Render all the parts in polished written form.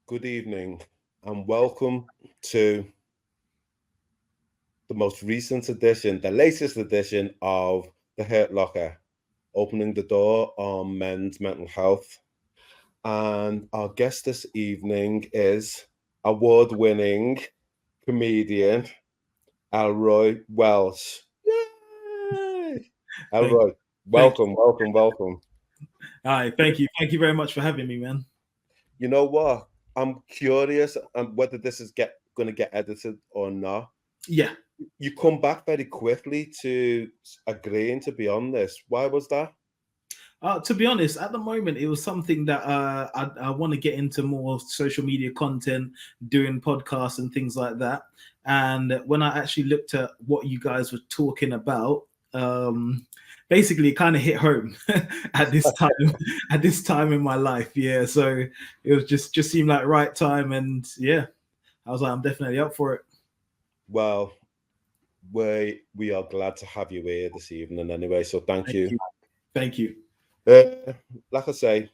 good evening, and welcome to the most recent edition, the latest edition of the Hurt Locker, opening the door on men's mental health. And our guest this evening is award-winning comedian Elroy Welsh. Yay! Thank, Elroy, thank welcome, welcome, welcome. Hi, thank you very much for having me, man. You know what? I'm curious whether this is going to get edited or not. Yeah. You come back very quickly to agreeing to be on this. Why was that? To be honest, at the moment, it was something that I want to get into more social media content, doing podcasts and things like that. And when I actually looked at what you guys were talking about, basically it kind of hit home at this time in my life. Yeah, so it was just seemed like right time, and yeah, I was like, I'm definitely up for it. Well, we are glad to have you here this evening anyway, so thank you. Thank you. Like I say,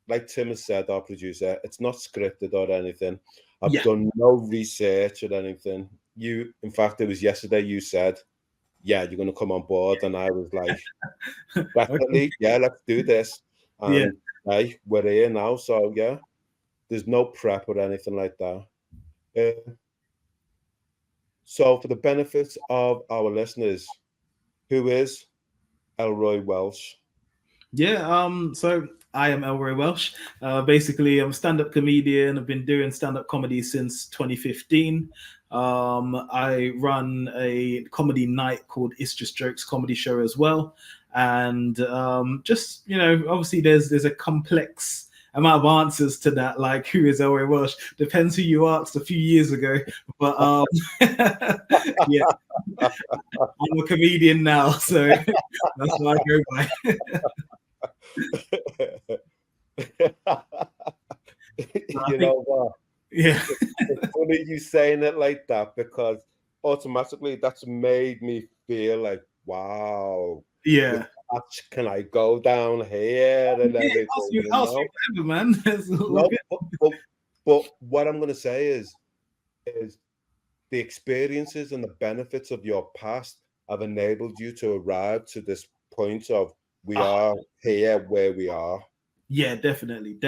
like Tim has said, our producer, it's not scripted or anything. I've done no research or anything. In fact, it was yesterday you said, yeah, you're going to come on board. And I was like, definitely, yeah, let's do this. And hey, we're here now. So yeah, there's no prep or anything like that. So for the benefit of our listeners, who is Elroy Welsh? Yeah, so I am Elroy Welsh. Basically, I'm a stand-up comedian. I've been doing stand-up comedy since 2015. I run a comedy night called It's Just Jokes comedy show as well. And just, obviously there's a complex amount of answers to that, like who is Elroy Welsh? Depends who you asked a few years ago. But yeah, I'm a comedian now, so that's what I go by. You know what? Yeah. It's funny you saying it like that, because automatically that's made me feel like, wow. Yeah. Can I go down here and everything? Ask you whatever, man. No, but what I'm going to say is the experiences and the benefits of your past have enabled you to arrive to this point of we are here where we are. Yeah, definitely.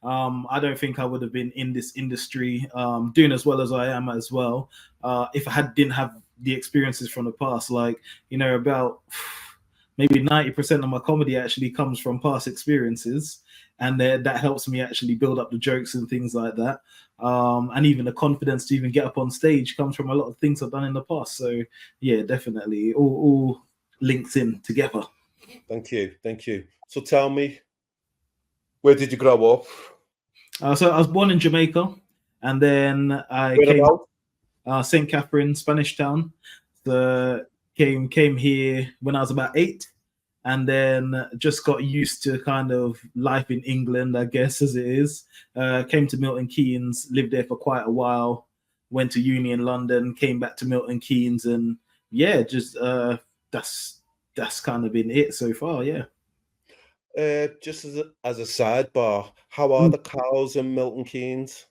I don't think I would have been in this industry doing as well as I am as well if I didn't have the experiences from the past. Like, about maybe 90% of my comedy actually comes from past experiences, and that helps me actually build up the jokes and things like that. And even the confidence to even get up on stage comes from a lot of things I've done in the past. So yeah, definitely all links in together. Thank you. So tell me, where did you grow up? So I was born in Jamaica, and then I came St. Catherine, Spanish Town. Came here when I was about 8, and then just got used to kind of life in England, I guess, as it is. Came to Milton Keynes, lived there for quite a while. Went to uni in London, came back to Milton Keynes, and yeah, just that's kind of been it so far. Yeah. Just as a sidebar, how are the cows in Milton Keynes?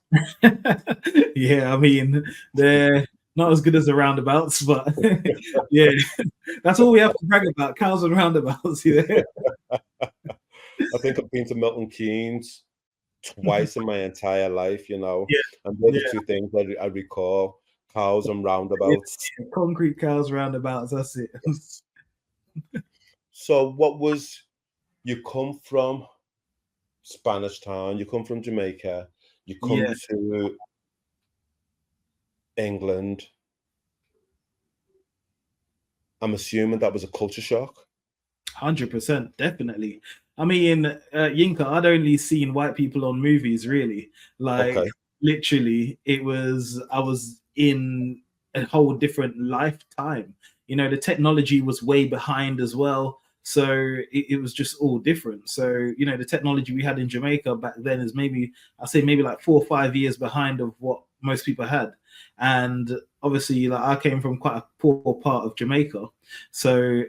Yeah, I mean, they're not as good as the roundabouts, but yeah, that's all we have to brag about, cows and roundabouts. Yeah. I think I've been to Milton Keynes twice in my entire life, and they're the two things I recall: cows and roundabouts. Yeah, concrete cows, roundabouts, that's it. So you come from Spanish Town, you come from Jamaica, you come to England. I'm assuming that was a culture shock. 100%, definitely. I mean, Yinka, I'd only seen white people on movies, really. Like, literally, I was in a whole different lifetime. The technology was way behind as well. So it was just all different. So, the technology we had in Jamaica back then is maybe like 4 or 5 years behind of what most people had. And obviously, like, I came from quite a poor part of Jamaica. So,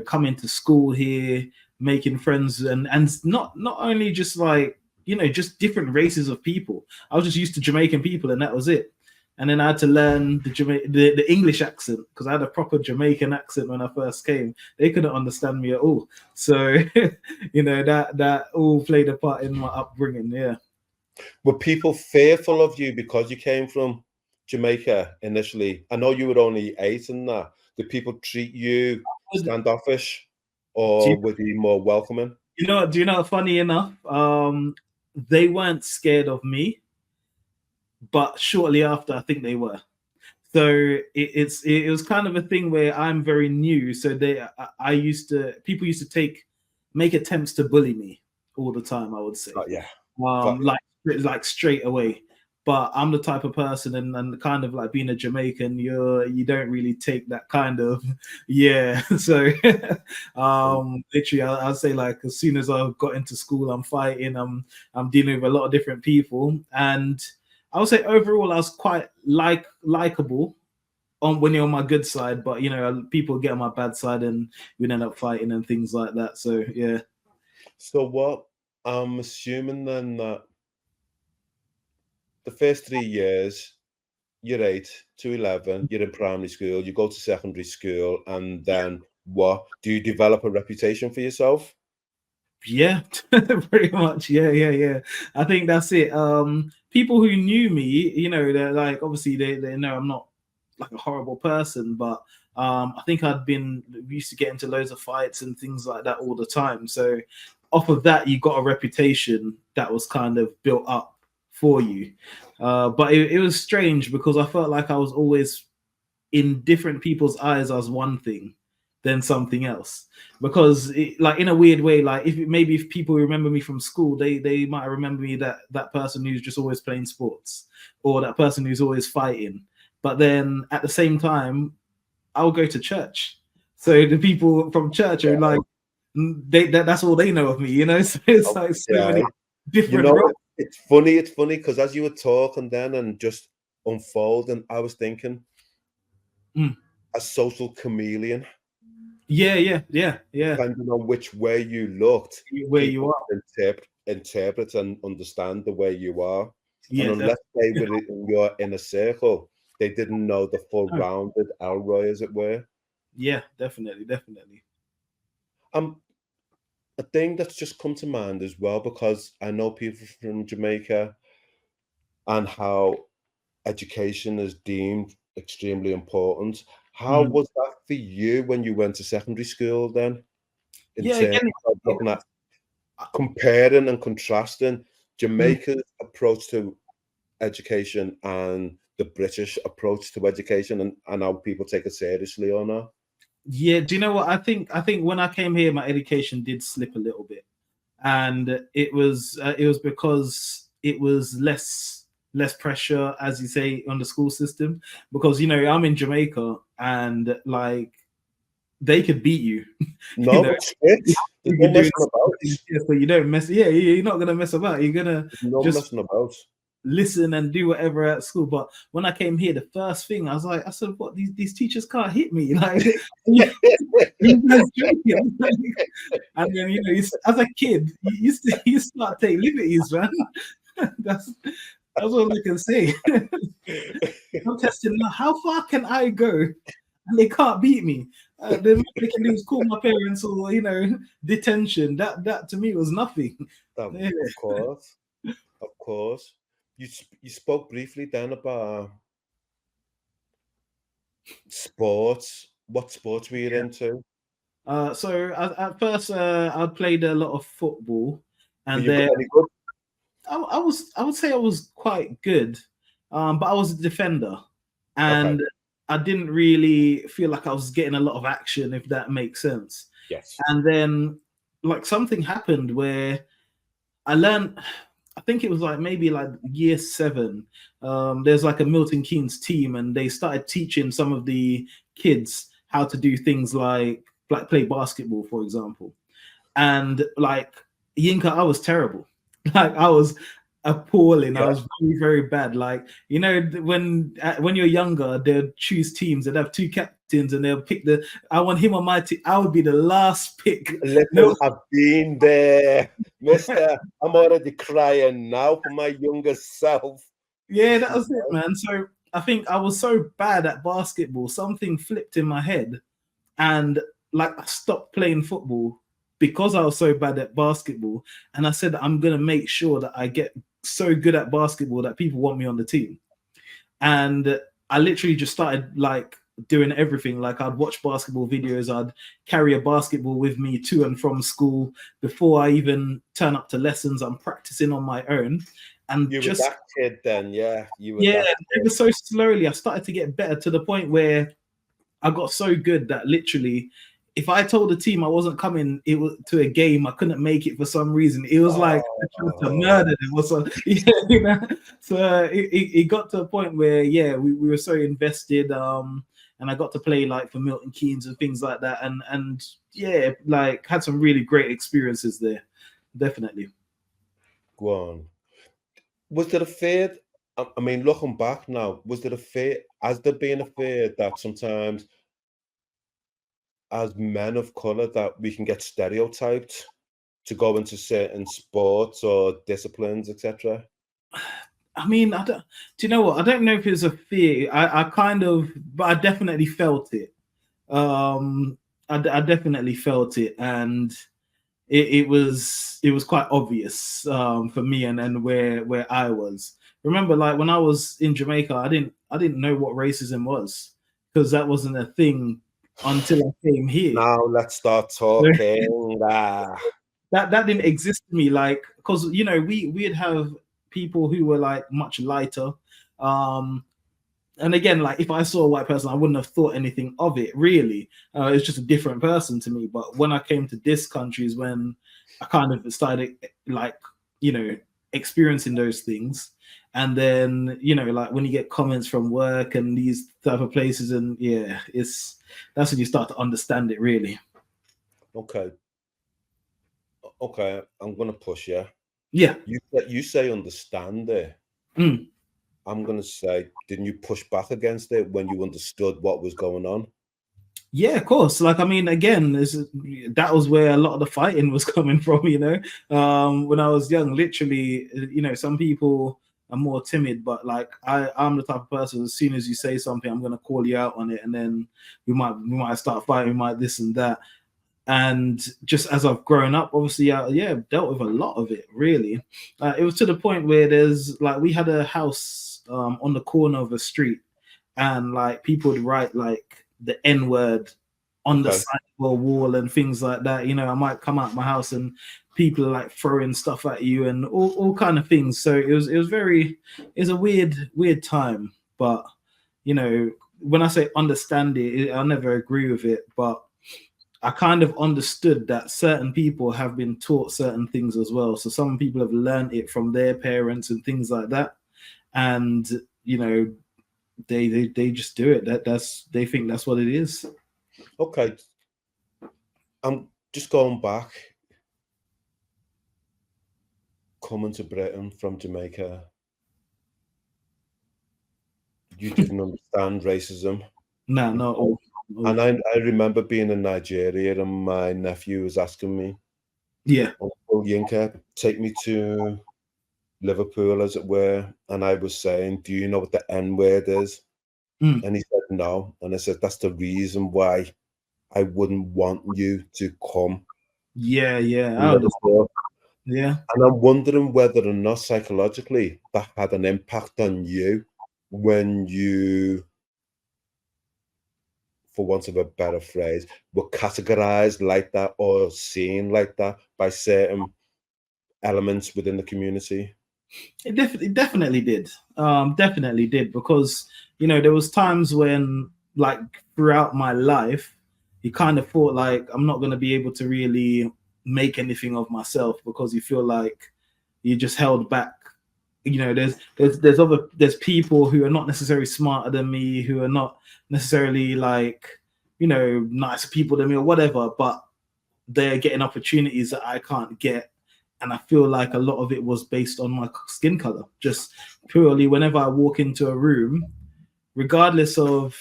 coming to school here, making friends and not only just like, just different races of people. I was just used to Jamaican people, and that was it. And then I had to learn the English accent, because I had a proper Jamaican accent when I first came. They couldn't understand me at all. So, that all played a part in my upbringing. Yeah. Were people fearful of you because you came from Jamaica initially? I know you were only 8 and that. Did people treat you standoffish, or were they more welcoming? Funny enough, they weren't scared of me, but shortly after, I think they were. So it was kind of a thing where I'm very new. So people used to make attempts to bully me all the time, I would say. Oh, yeah. Like straight away. But I'm the type of person, and kind of like being a Jamaican, you don't really take that kind of, yeah. So literally, I'll say, like, as soon as I got into school, I'm fighting, I'm dealing with a lot of different people, and I would say overall I was quite likable when you're on my good side, but people get on my bad side and we'd end up fighting and things like that. So yeah. So what I'm assuming then that the first 3 years, you're 8 to 11, you're in primary school, you go to secondary school, and then what? Do you develop a reputation for yourself? Yeah, pretty much. Yeah. I think that's it. People who knew me, they're like, obviously they know I'm not like a horrible person, but I think we used to get into loads of fights and things like that all the time. So off of that, you got a reputation that was kind of built up for you. But it was strange, because I felt like I was always, in different people's eyes, as one thing than something else, because like in a weird way, like if people remember me from school, they might remember me that person who's just always playing sports, or that person who's always fighting. But then at the same time, I'll go to church, so the people from church are like, that's all they know of me, so it's like so many different roles. It's funny because as you were talking then and just unfolding, I was thinking a social chameleon. Yeah. Depending on which way you looked, where you are, interpret and understand the way you are. Yeah, and unless they were in your inner circle, they didn't know the full rounded Elroy, as it were. Yeah, definitely. A thing that's just come to mind as well, because I know people from Jamaica and how education is deemed extremely important. How was that for you when you went to secondary school then? In terms of looking at comparing and contrasting Jamaica's approach to education and the British approach to education, and how people take it seriously or not. Yeah, do you know what? I think when I came here, my education did slip a little bit, and it was because it was less pressure, as you say, on the school system, because I'm in Jamaica, and like they could beat you. No, it's no messing about. So you don't mess. Yeah, you're not gonna mess about. You're gonna messing about. Listen and do whatever at school. But when I came here, the first thing I said, what, these teachers can't hit me, like, and then as a kid, you start taking liberties, man. That's all I can say. I'm testing now. How far can I go? And they can't beat me. The most they can do is call my parents, or detention. That to me was nothing. Of course. You spoke briefly then about sports. What sports were you into? So at first, I played a lot of football, and then I would say I was quite good, but I was a defender, and I didn't really feel like I was getting a lot of action, if that makes sense. Yes. And then, like, something happened where I learned. I think it was maybe year 7. There's like a Milton Keynes team, and they started teaching some of the kids how to do things like play basketball, for example. And like Yinka, I was terrible. Like, I was appalling. I was very, very bad. Like, when you're younger, they'd choose teams. They'd have 2 captains captains, and they'll pick I want him on my team. I would be the last pick. Little, I've been there, mister. I'm already crying now for my younger self. Yeah, that was it, man. So I think I was so bad at basketball, something flipped in my head, and like I stopped playing football because I was so bad at basketball. And I said, I'm gonna make sure that I get so good at basketball that people want me on the team. And I literally just started like doing everything. Like I'd watch basketball videos, I'd carry a basketball with me to and from school. Before I even turn up to lessons, I'm practicing on my own. And you just were that kid then, yeah. You were it was so slowly. I started to get better to the point where I got so good that literally, if I told the team I wasn't coming to a game, I couldn't make it for some reason. It was like to murder them or something. You know? So it got to a point where we were so invested, and I got to play like for Milton Keynes and things like that, and like had some really great experiences there, definitely. Go on. Was there a fear? I mean, looking back now, was there a fear? Has there been a fear that sometimes, as men of color, that we can get stereotyped to go into certain sports or disciplines, etc.? I mean, I don't. Do you know what? I don't know if it's a fear. I kind of, but I definitely felt it. I definitely felt it, and it was quite obvious for me and where I was. Remember, like when I was in Jamaica, I didn't know what racism was because that wasn't a thing until I came here. Now let's start talking. That didn't exist to me, like, because we'd have people who were like much lighter. And again, like if I saw a white person, I wouldn't have thought anything of it really. It's just a different person to me. But when I came to this country is when I kind of started like, experiencing those things. And then, like when you get comments from work and these type of places, and that's when you start to understand it really. Okay, I'm gonna push you. Yeah. You say understand it. I'm gonna say, didn't you push back against it when you understood what was going on? Yeah, of course. Like, I mean, again, that was where a lot of the fighting was coming from, when I was young. Literally, some people are more timid, but like I'm the type of person, as soon as you say something, I'm gonna call you out on it, and then we might start fighting, we might this and that. And just as I've grown up, obviously, I've dealt with a lot of it, really. It was to the point where we had a house on the corner of a street, and like people would write like the N-word on the side of a wall and things like that. I might come out of my house and people are like throwing stuff at you and all kind of things. So it was a weird time. But when I say understand it, I never agree with it, but I kind of understood that certain people have been taught certain things as well. So some people have learned it from their parents and things like that. And, they just do it. They think that's what it is. Okay. I'm just going back. Coming to Britain from Jamaica. You didn't understand racism. No. And I remember being in Nigeria and my nephew was asking me, Uncle Yinka, take me to Liverpool, as it were. And I was saying, do you know what the N-word is? And he said, no. And I said, that's the reason why I wouldn't want you to come. Yeah. And I'm wondering whether or not psychologically that had an impact on you when you, for want of a better phrase, were categorized like that or seen like that by certain elements within the community. It definitely did. Definitely did, because there was times when, like, throughout my life, you kind of thought like I'm not going to be able to really make anything of myself because you feel like you just held back. There's people who are not necessarily smarter than me, who are not necessarily like nicer people than me or whatever, but they're getting opportunities that I can't get. And I feel like a lot of it was based on my skin color. Just purely whenever I walk into a room, regardless of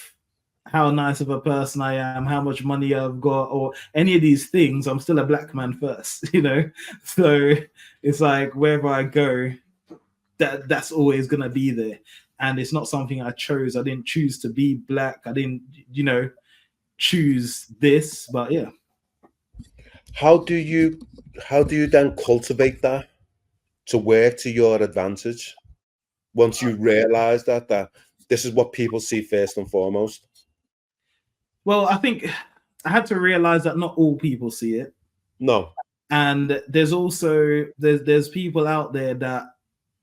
how nice of a person I am, how much money I've got, or any of these things. I'm still a black man first, you know. So it's like wherever I go, that's always gonna be there. And it's not something I chose. I didn't choose to be black. I didn't, you know, choose this. But yeah. How do you then cultivate that to work to your advantage once you realize that this is what people see first and foremost? Well, I think I had to realize that not all people see it. No. And there's also there's people out there that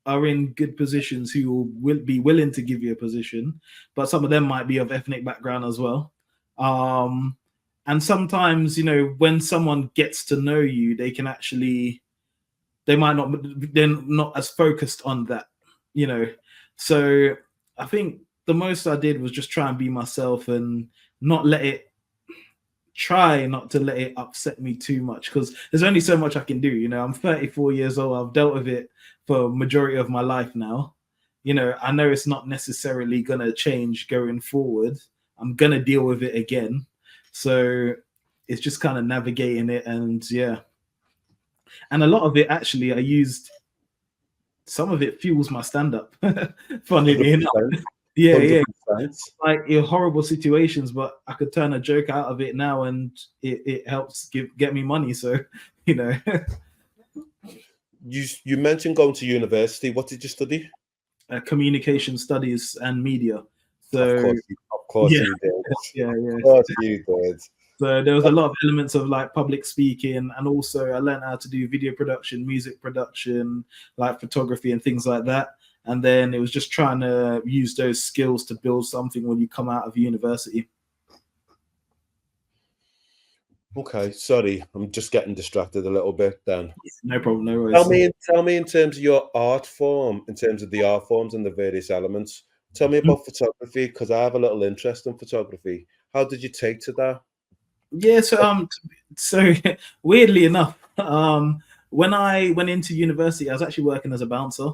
are in good positions who will be willing to give you a position, but some of them might be of ethnic background as well. And sometimes, you know, when someone gets to know you, they can actually, they're not as focused on that, you know. So I think the most I did was just try and be myself and try not to let it upset me too much, because there's only so much I can do. You know, I'm 34 years old. I've dealt with it for a majority of my life now. You know, I know it's not necessarily going to change going forward. I'm going to deal with it again. So it's just kind of navigating it. And yeah. And a lot of it, actually, some of it fuels my stand-up. Funnily enough. Yeah, 100%. Yeah. Like in horrible situations, but I could turn a joke out of it now, and it helps get me money. So, you know. You mentioned going to university. What did you study? Communication studies and media. So of course you did. Yeah. Of course you did. So there was a lot of elements of like public speaking, and also I learned how to do video production, music production, like photography and things like that. And then it was just trying to use those skills to build something when you come out of university. Okay, sorry, I'm just getting distracted a little bit then. No problem, no worries. Tell me in terms of your art form, in terms of the art forms and the various elements. Tell me about photography, because I have a little interest in photography. How did you take to that? Yeah, so weirdly enough, when I went into university, I was actually working as a bouncer.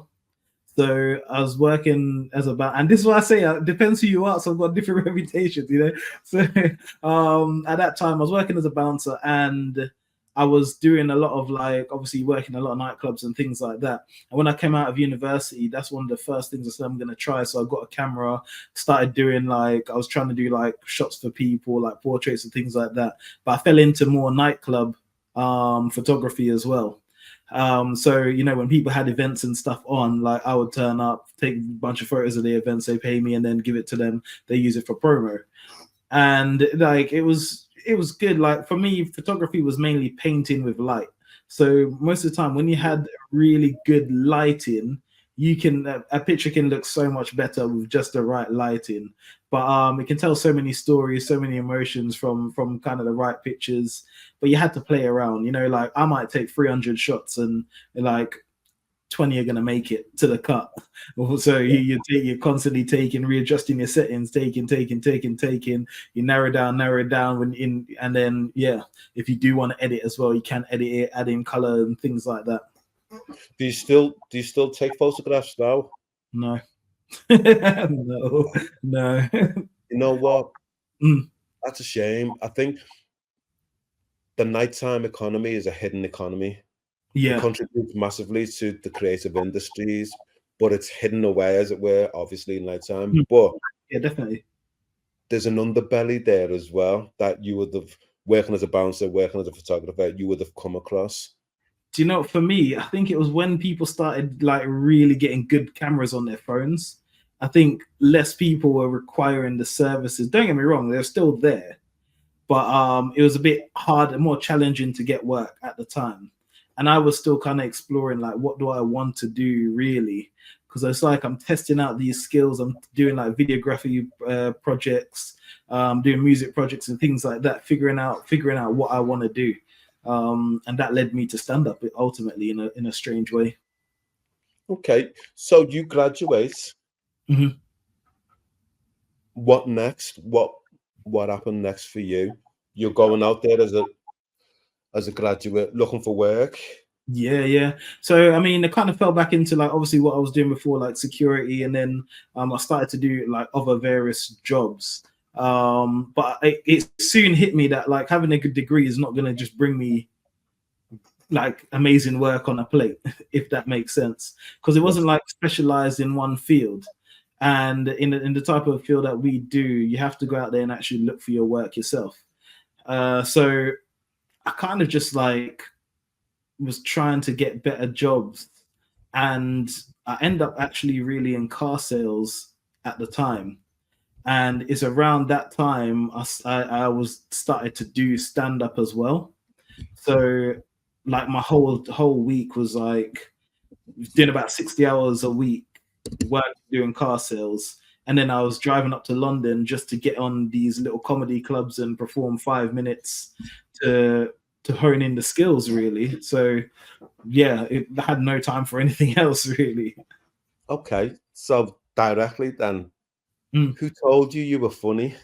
So I was working as and this is what I say, it depends who you are, so I've got different reputations, you know. So at that time I was working as a bouncer, and I was doing a lot of, like, obviously working a lot of nightclubs and things like that. And when I came out of university, that's one of the first things I said I'm going to try. So I got a camera, started doing, like, I was trying to do like shots for people, like portraits and things like that. But I fell into more nightclub photography as well. So, you know, when people had events and stuff on, like, I would turn up, take a bunch of photos of the events, they pay me, and then give it to them. They use it for promo. And like, it was good. Like, for me, photography was mainly painting with light. So most of the time when you had really good lighting, you can, a picture can look so much better with just the right lighting. But it can tell so many stories, so many emotions from kind of the right pictures. But you had to play around, you know, like I might take 300 shots and like 20 are going to make it to the cut. So you're constantly taking, readjusting your settings, taking, you narrow down and then, yeah, if you do want to edit as well, you can edit it, add in color and things like that. Do you still take photographs now? No. No. You know what? That's a shame. I think the nighttime economy is a hidden economy. Yeah. It contributes massively to the creative industries, but it's hidden away, as it were, obviously in nighttime. But yeah, definitely. There's an underbelly there as well that you would have, working as a bouncer, working as a photographer, you would have come across. Do you know, for me, I think it was when people started like really getting good cameras on their phones. I think less people were requiring the services. Don't get me wrong, they're still there, but it was a bit harder, more challenging to get work at the time. And I was still kind of exploring, like, what do I want to do really? Because it's like I'm testing out these skills. I'm doing like videography projects, doing music projects and things like that, figuring out what I want to do. And that led me to stand up ultimately in a strange way. Okay, so you graduate. Mm-hmm. What next? What happened next for you? You're going out there as a graduate looking for work. Yeah. So I mean, I kind of fell back into like obviously what I was doing before, like security, and then I started to do like other various jobs. But it soon hit me that like having a good degree is not going to just bring me like amazing work on a plate, if that makes sense, because it wasn't like specialized in one field. And in the type of field that we do, you have to go out there and actually look for your work yourself. So I kind of just like was trying to get better jobs, and I end up actually really in car sales at the time. And it's around that time I was started to do stand up as well. So like my whole week was like doing about 60 hours a week work doing car sales, and then I was driving up to London just to get on these little comedy clubs and perform 5 minutes to hone in the skills, really. So yeah, I had no time for anything else, really. Okay, so directly then, who told you were funny?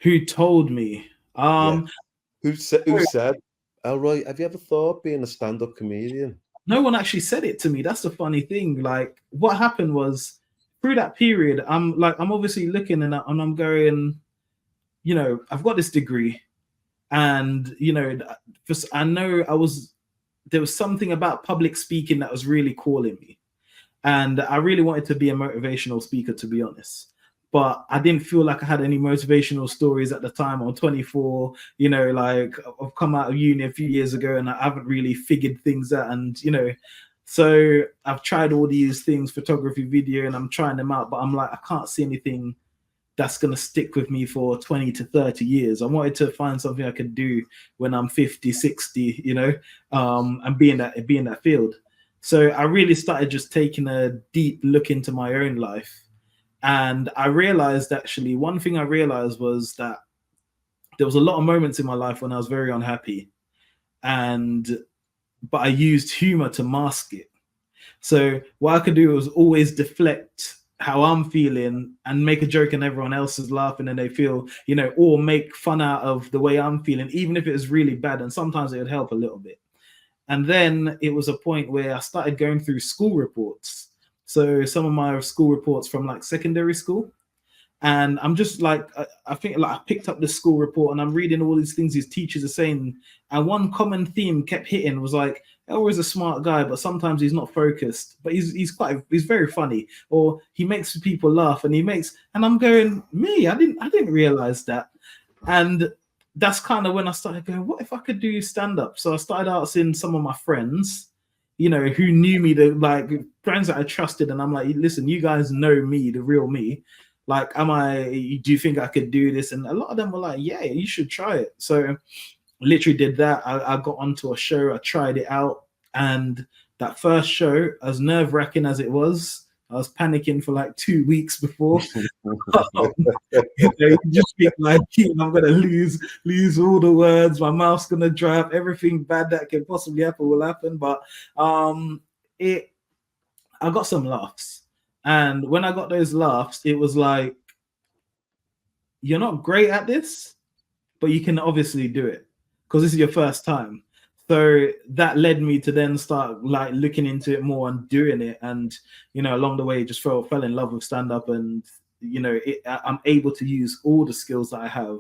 Who told me? Who said, Elroy, have you ever thought being a stand-up comedian? No one actually said it to me. That's the funny thing. Like, what happened was through that period, I'm obviously looking and I'm going, you know, I've got this degree, and you know, I know there was something about public speaking that was really calling me, and I really wanted to be a motivational speaker, to be honest. But I didn't feel like I had any motivational stories at the time. I'm 24, you know, like I've come out of uni a few years ago and I haven't really figured things out. And, you know, so I've tried all these things, photography, video, and I'm trying them out, but I'm like, I can't see anything that's going to stick with me for 20 to 30 years. I wanted to find something I could do when I'm 50, 60, you know, and be in that field. So I really started just taking a deep look into my own life. And I realized, actually, one thing I realized was that there was a lot of moments in my life when I was very unhappy, but I used humor to mask it. So what I could do was always deflect how I'm feeling and make a joke and everyone else is laughing and they feel, you know, or make fun out of the way I'm feeling, even if it was really bad. And sometimes it would help a little bit. And then it was a point where I started going through school reports. So some of my school reports from like secondary school, and I'm just like, I think like I picked up the school report and I'm reading all these things these teachers are saying. And one common theme kept hitting was like, Elroy's a smart guy, but sometimes he's not focused, but he's very funny, or he makes people laugh and I'm going, me, I didn't realize that. And that's kind of when I started going, what if I could do stand up? So I started asking some of my friends, you know, who knew me, like friends that I trusted, and I'm like, listen, you guys know me, the real me. Like, do you think I could do this? And a lot of them were like, yeah, you should try it. So literally did that. I got onto a show, I tried it out, and that first show, as nerve-wracking as it was, I was panicking for like 2 weeks before. You know, just being like, I'm gonna lose all the words, my mouth's gonna dry up, everything bad that can possibly happen will happen. But I got some laughs. And when I got those laughs, it was like, you're not great at this, but you can obviously do it because this is your first time. So that led me to then start like looking into it more and doing it. And, you know, along the way, just fell in love with stand-up. And, you know, I'm able to use all the skills that I have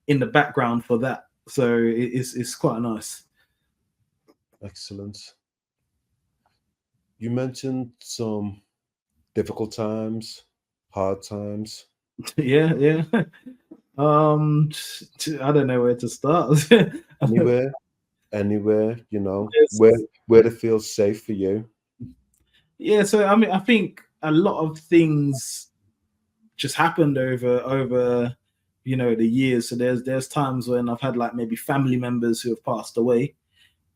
in the background for that. So it's quite nice. Excellent. You mentioned some difficult times, hard times. Yeah. I don't know where to start. Anywhere, you know, where it feels safe for you. Yeah, so I mean, I think a lot of things just happened over you know, the years. So there's times when I've had like maybe family members who have passed away,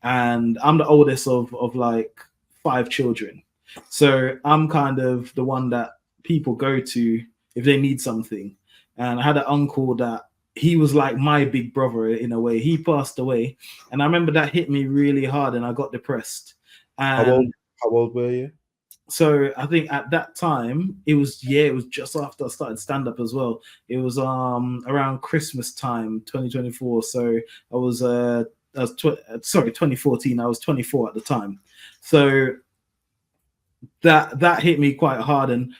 and I'm the oldest of like 5 children. So I'm kind of the one that people go to if they need something. And I had an uncle that he was like my big brother in a way. He passed away, and I remember that hit me really hard, and I got depressed. And how old were you? So I think at that time it was just after I started stand up as well. It was around Christmas time, 2024. So I was 2014. I was 24 at the time. So that hit me quite hard, and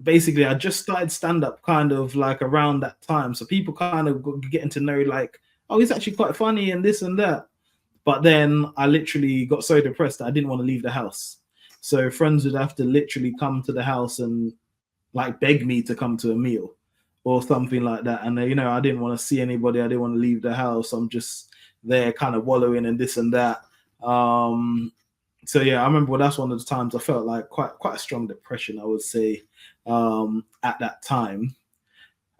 basically I just started stand-up kind of like around that time, so people kind of getting to know like, oh, he's actually quite funny and this and that. But then I literally got so depressed that I didn't want to leave the house. So friends would have to literally come to the house and like beg me to come to a meal or something like that. And you know, I didn't want to see anybody. I didn't want to leave the house. I'm just there kind of wallowing in this and that. So yeah, I remember that's one of the times I felt like quite a strong depression, I would say, at that time.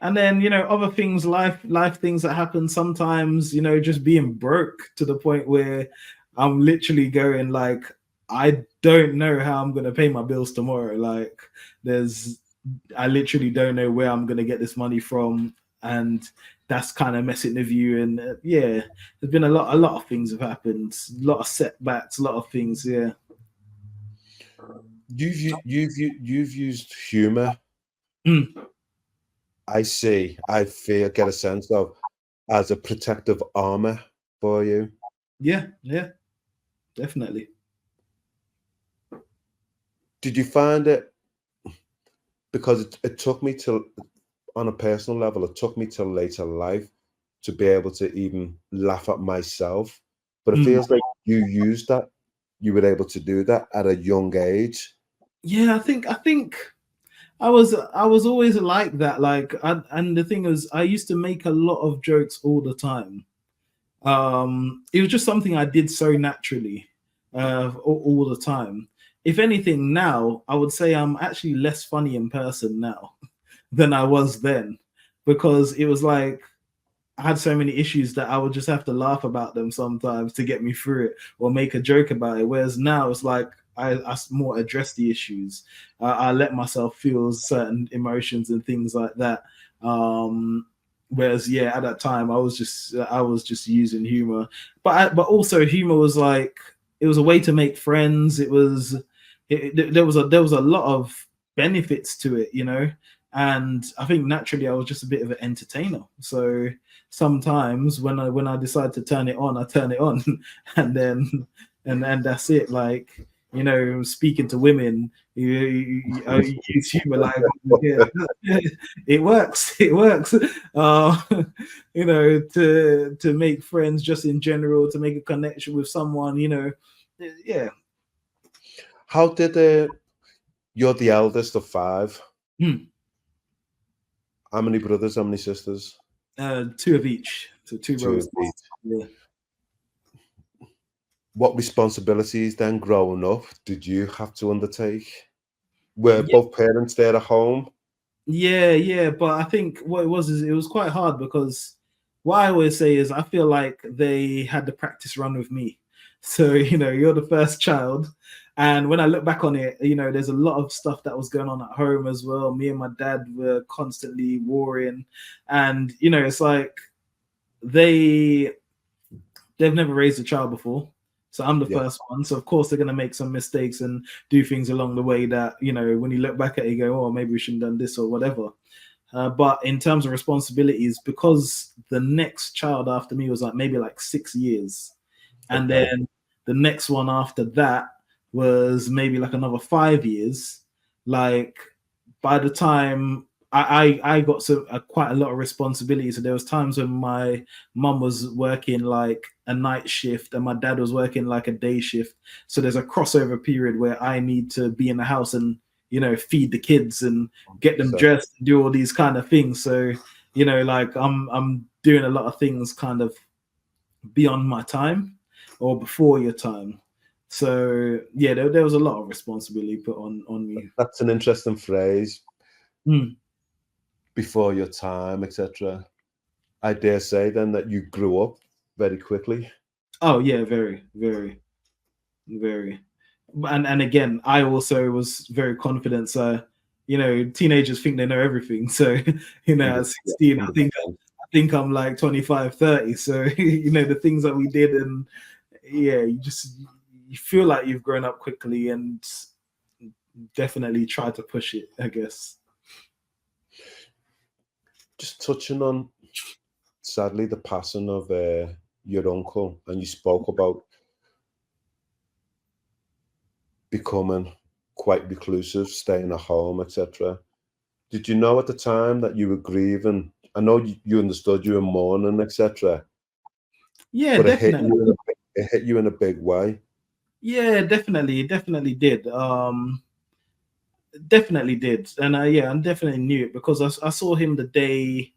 And then, you know, other things, life things that happen sometimes, you know, just being broke to the point where I'm literally going like, I don't know how I'm going to pay my bills tomorrow. Like I literally don't know where I'm going to get this money from. And that's kind of messing with you. And yeah, there's been a lot of things have happened, a lot of setbacks, a lot of things. Yeah. You've used humor. I get a sense of as a protective armor for you. Yeah, definitely. Did you find it, because it took me till, on a personal level, it took me till later life to be able to even laugh at myself, but it feels like you were able to do that at a young age. Yeah, I think I was always like that. Like, and the thing is, I used to make a lot of jokes all the time. It was just something I did so naturally, all the time. If anything, now I would say I'm actually less funny in person now than I was then, because it was like I had so many issues that I would just have to laugh about them sometimes to get me through it or make a joke about it. Whereas now it's like I more address the issues. I let myself feel certain emotions and things like that. Whereas yeah, at that time I was just using humor, but also humor was like, it was a way to make friends. There was a lot of benefits to it, you know. And I think naturally I was just a bit of an entertainer. So sometimes when I decide to turn it on, I turn it on, and then and that's it. Like, you know, speaking to women, you use humor like, yeah, it works. You know, to make friends just in general, to make a connection with someone, you know, yeah. How did you're the eldest of 5? How many brothers? How many sisters? 2 of each. So 2 brothers. Yeah. What responsibilities then growing up did you have to undertake? Were both parents there at home? Yeah. But I think what it was is it was quite hard, because what I always say is I feel like they had the practice run with me. So, you know, you're the first child. And when I look back on it, you know, there's a lot of stuff that was going on at home as well. Me and my dad were constantly warring. And, you know, it's like they've never raised a child before. So I'm the first one. So of course they're going to make some mistakes and do things along the way that, you know, when you look back at it, you go, oh, maybe we shouldn't have done this or whatever. But in terms of responsibilities, because the next child after me was like maybe like 6 years. And then the next one after that was maybe like another 5 years. Like by the time I got quite a lot of responsibility. So there was times when my mum was working like a night shift and my dad was working like a day shift. So there's a crossover period where I need to be in the house and, you know, feed the kids and get them dressed and do all these kind of things. So, you know, like I'm doing a lot of things kind of beyond my time or before your time. So yeah, there was a lot of responsibility put on me. That's an interesting phrase. Before your time, etc. I dare say then that you grew up very quickly. Oh yeah, very, very, very. And again, I also was very confident. So, you know, teenagers think they know everything. So, you know, at 16, I think I'm like 25, 30. So, you know, the things that we did, and yeah, you feel like you've grown up quickly and definitely try to push it, I guess. Just touching on, sadly, the passing of your uncle, and you spoke about becoming quite reclusive, staying at home, etc. Did you know at the time that you were grieving? I know you understood you were mourning, etc. Yeah, But definitely. it hit you in a big way. Yeah, definitely did. Definitely did. And I definitely knew it because I saw him the day,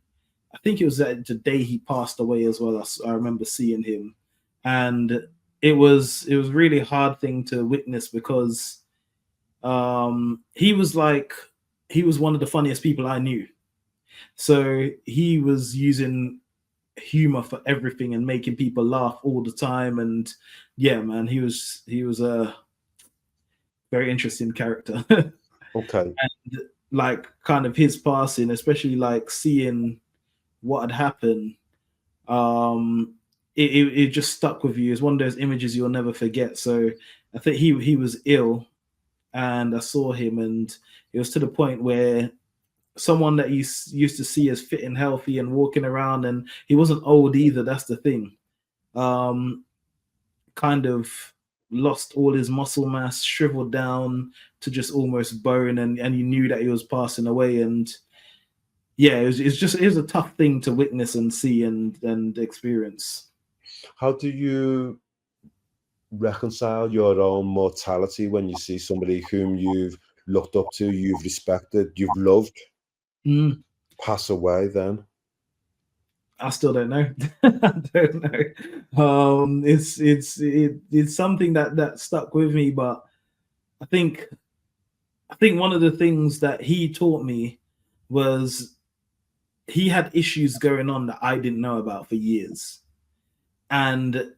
I think it was the day he passed away as well. I remember seeing him, and it was really hard thing to witness because he was one of the funniest people I knew. So he was using humor for everything and making people laugh all the time. And yeah, man, he was a very interesting character. Okay. And like kind of his passing, especially like seeing what had happened, it just stuck with you. It's one of those images you'll never forget. So I think he was ill, and I saw him, and it was to the point where someone that you used to see as fit and healthy and walking around, and he wasn't old either. That's the thing. Kind of lost all his muscle mass, shriveled down to just almost bone, and you knew that he was passing away. And yeah, it was a tough thing to witness and see and experience. How do you reconcile your own mortality when you see somebody whom you've looked up to, you've respected, you've loved pass away then? I still don't know. I don't know. It's something that stuck with me, but I think one of the things that he taught me was he had issues going on that I didn't know about for years. And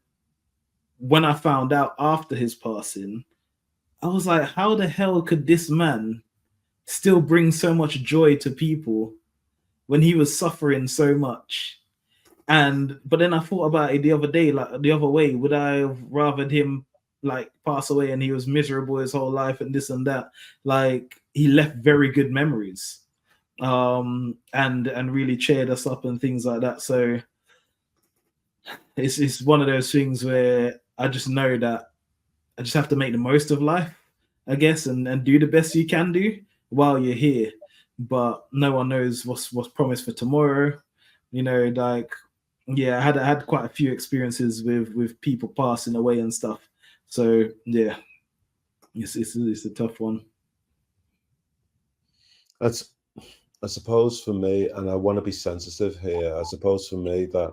when I found out after his passing, I was like, how the hell could this man still bring so much joy to people when he was suffering so much? But then I thought about it the other day, like the other way. Would I have rathered him like pass away and he was miserable his whole life and this and that? Like he left very good memories, and really cheered us up and things like that. So it's one of those things where I just know that I just have to make the most of life, I guess, and do the best you can do while you're here. But no one knows what's promised for tomorrow. You know, like yeah, I had quite a few experiences with people passing away and stuff. So yeah, it's a tough one. That's, I suppose for me, and I want to be sensitive here, I suppose for me that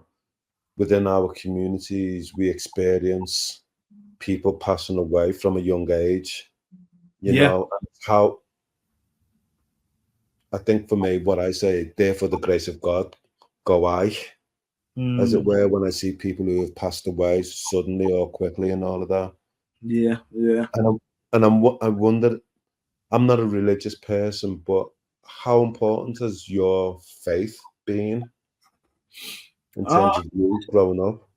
within our communities we experience people passing away from a young age, you know, and how I think for me, what I say, there for the grace of God, go I, as it were, when I see people who have passed away suddenly or quickly and all of that. Yeah. I wonder, I'm not a religious person, but how important has your faith been in terms of you growing up?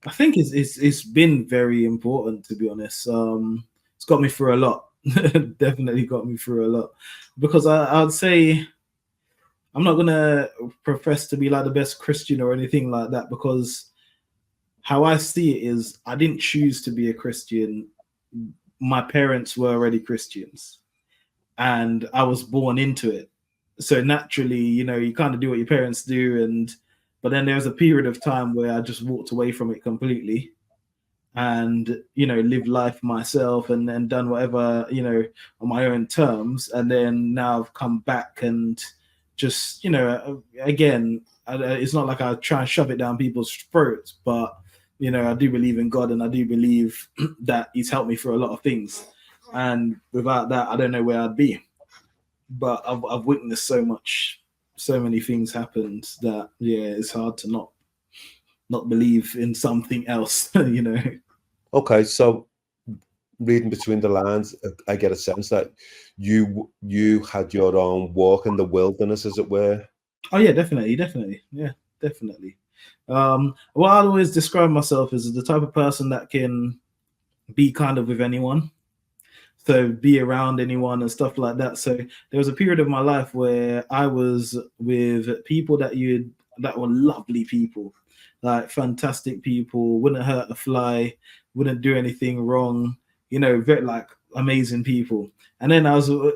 I think it's been very important, to be honest. It's got me through a lot. Definitely got me through a lot, because I'd say I'm not gonna profess to be like the best Christian or anything like that, because how I see it is I didn't choose to be a Christian. My parents were already Christians, and I was born into it. So naturally, you know, you kind of do what your parents do, but then there was a period of time where I just walked away from it completely, and you know, lived life myself and done whatever, you know, on my own terms. And then now I've come back and just, you know, again, it's not like I try and shove it down people's throats, but you know, I do believe in God, and I do believe that He's helped me through a lot of things, and without that I don't know where I'd be. But I've witnessed so many things happened that yeah, it's hard to not believe in something else. You know. Okay, so reading between the lines, I get a sense that you had your own walk in the wilderness, as it were. Oh yeah, definitely, yeah, definitely. Well, I always describe myself as the type of person that can be kind of with anyone, so be around anyone and stuff like that. So there was a period of my life where I was with people that were lovely people, like fantastic people, wouldn't hurt a fly, wouldn't do anything wrong, you know, very like amazing people. And then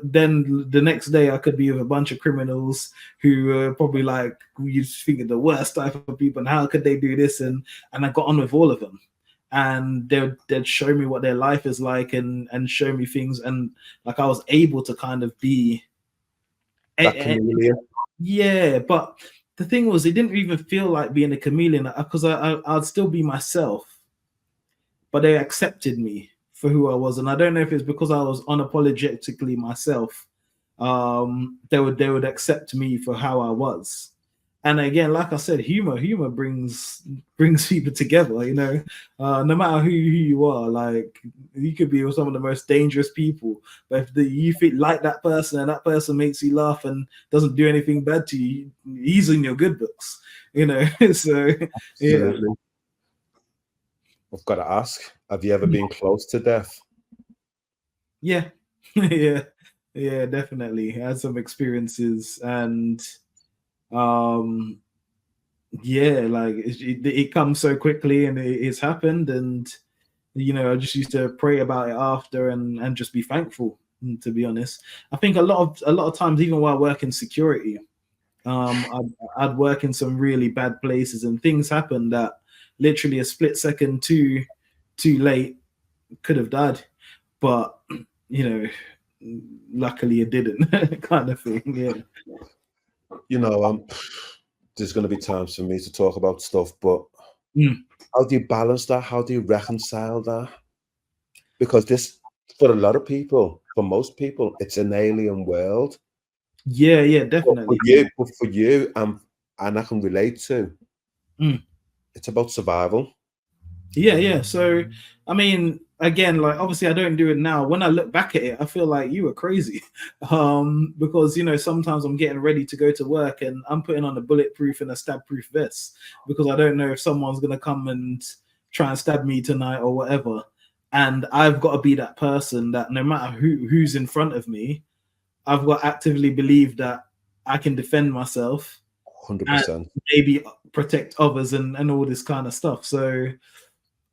then the next day I could be with a bunch of criminals who are probably like, you think of the worst type of people, and how could they do this? And I got on with all of them. And they'd show me what their life is like, and show me things, and like I was able to kind of be that chameleon. Yeah, but the thing was, it didn't even feel like being a chameleon, because I'd still be myself, but they accepted me for who I was. And I don't know if it's because I was unapologetically myself. They would accept me for how I was. And again, like I said, humor brings people together, you know. No matter who you are, like, you could be with some of the most dangerous people, but if you feel like that person, and that person makes you laugh and doesn't do anything bad to you, he's in your good books, you know. So yeah. I've got to ask, have you ever been close to death? Yeah. yeah, definitely. I had some experiences, and yeah, like it comes so quickly, and it's happened, and you know, I just used to pray about it after, and just be thankful, to be honest. I think a lot of times, even while working security, I'd work in some really bad places, and things happen that literally a split second too late could have died, but you know, luckily it didn't, kind of thing. Yeah. You know, there's going to be times for me to talk about stuff, but how do you balance that? How do you reconcile that? Because this, for a lot of people, for most people, it's an alien world. Yeah, definitely. But for you, and I can relate to, it's about survival. Yeah. So, I mean, again, like, obviously I don't do it now. When I look back at it, I feel like you were crazy. Because, you know, sometimes I'm getting ready to go to work and I'm putting on a bulletproof and a stab-proof vest, because I don't know if someone's going to come and try and stab me tonight or whatever. And I've got to be that person that no matter who's in front of me, I've got to actively believe that I can defend myself, 100%, maybe protect others, and all this kind of stuff. So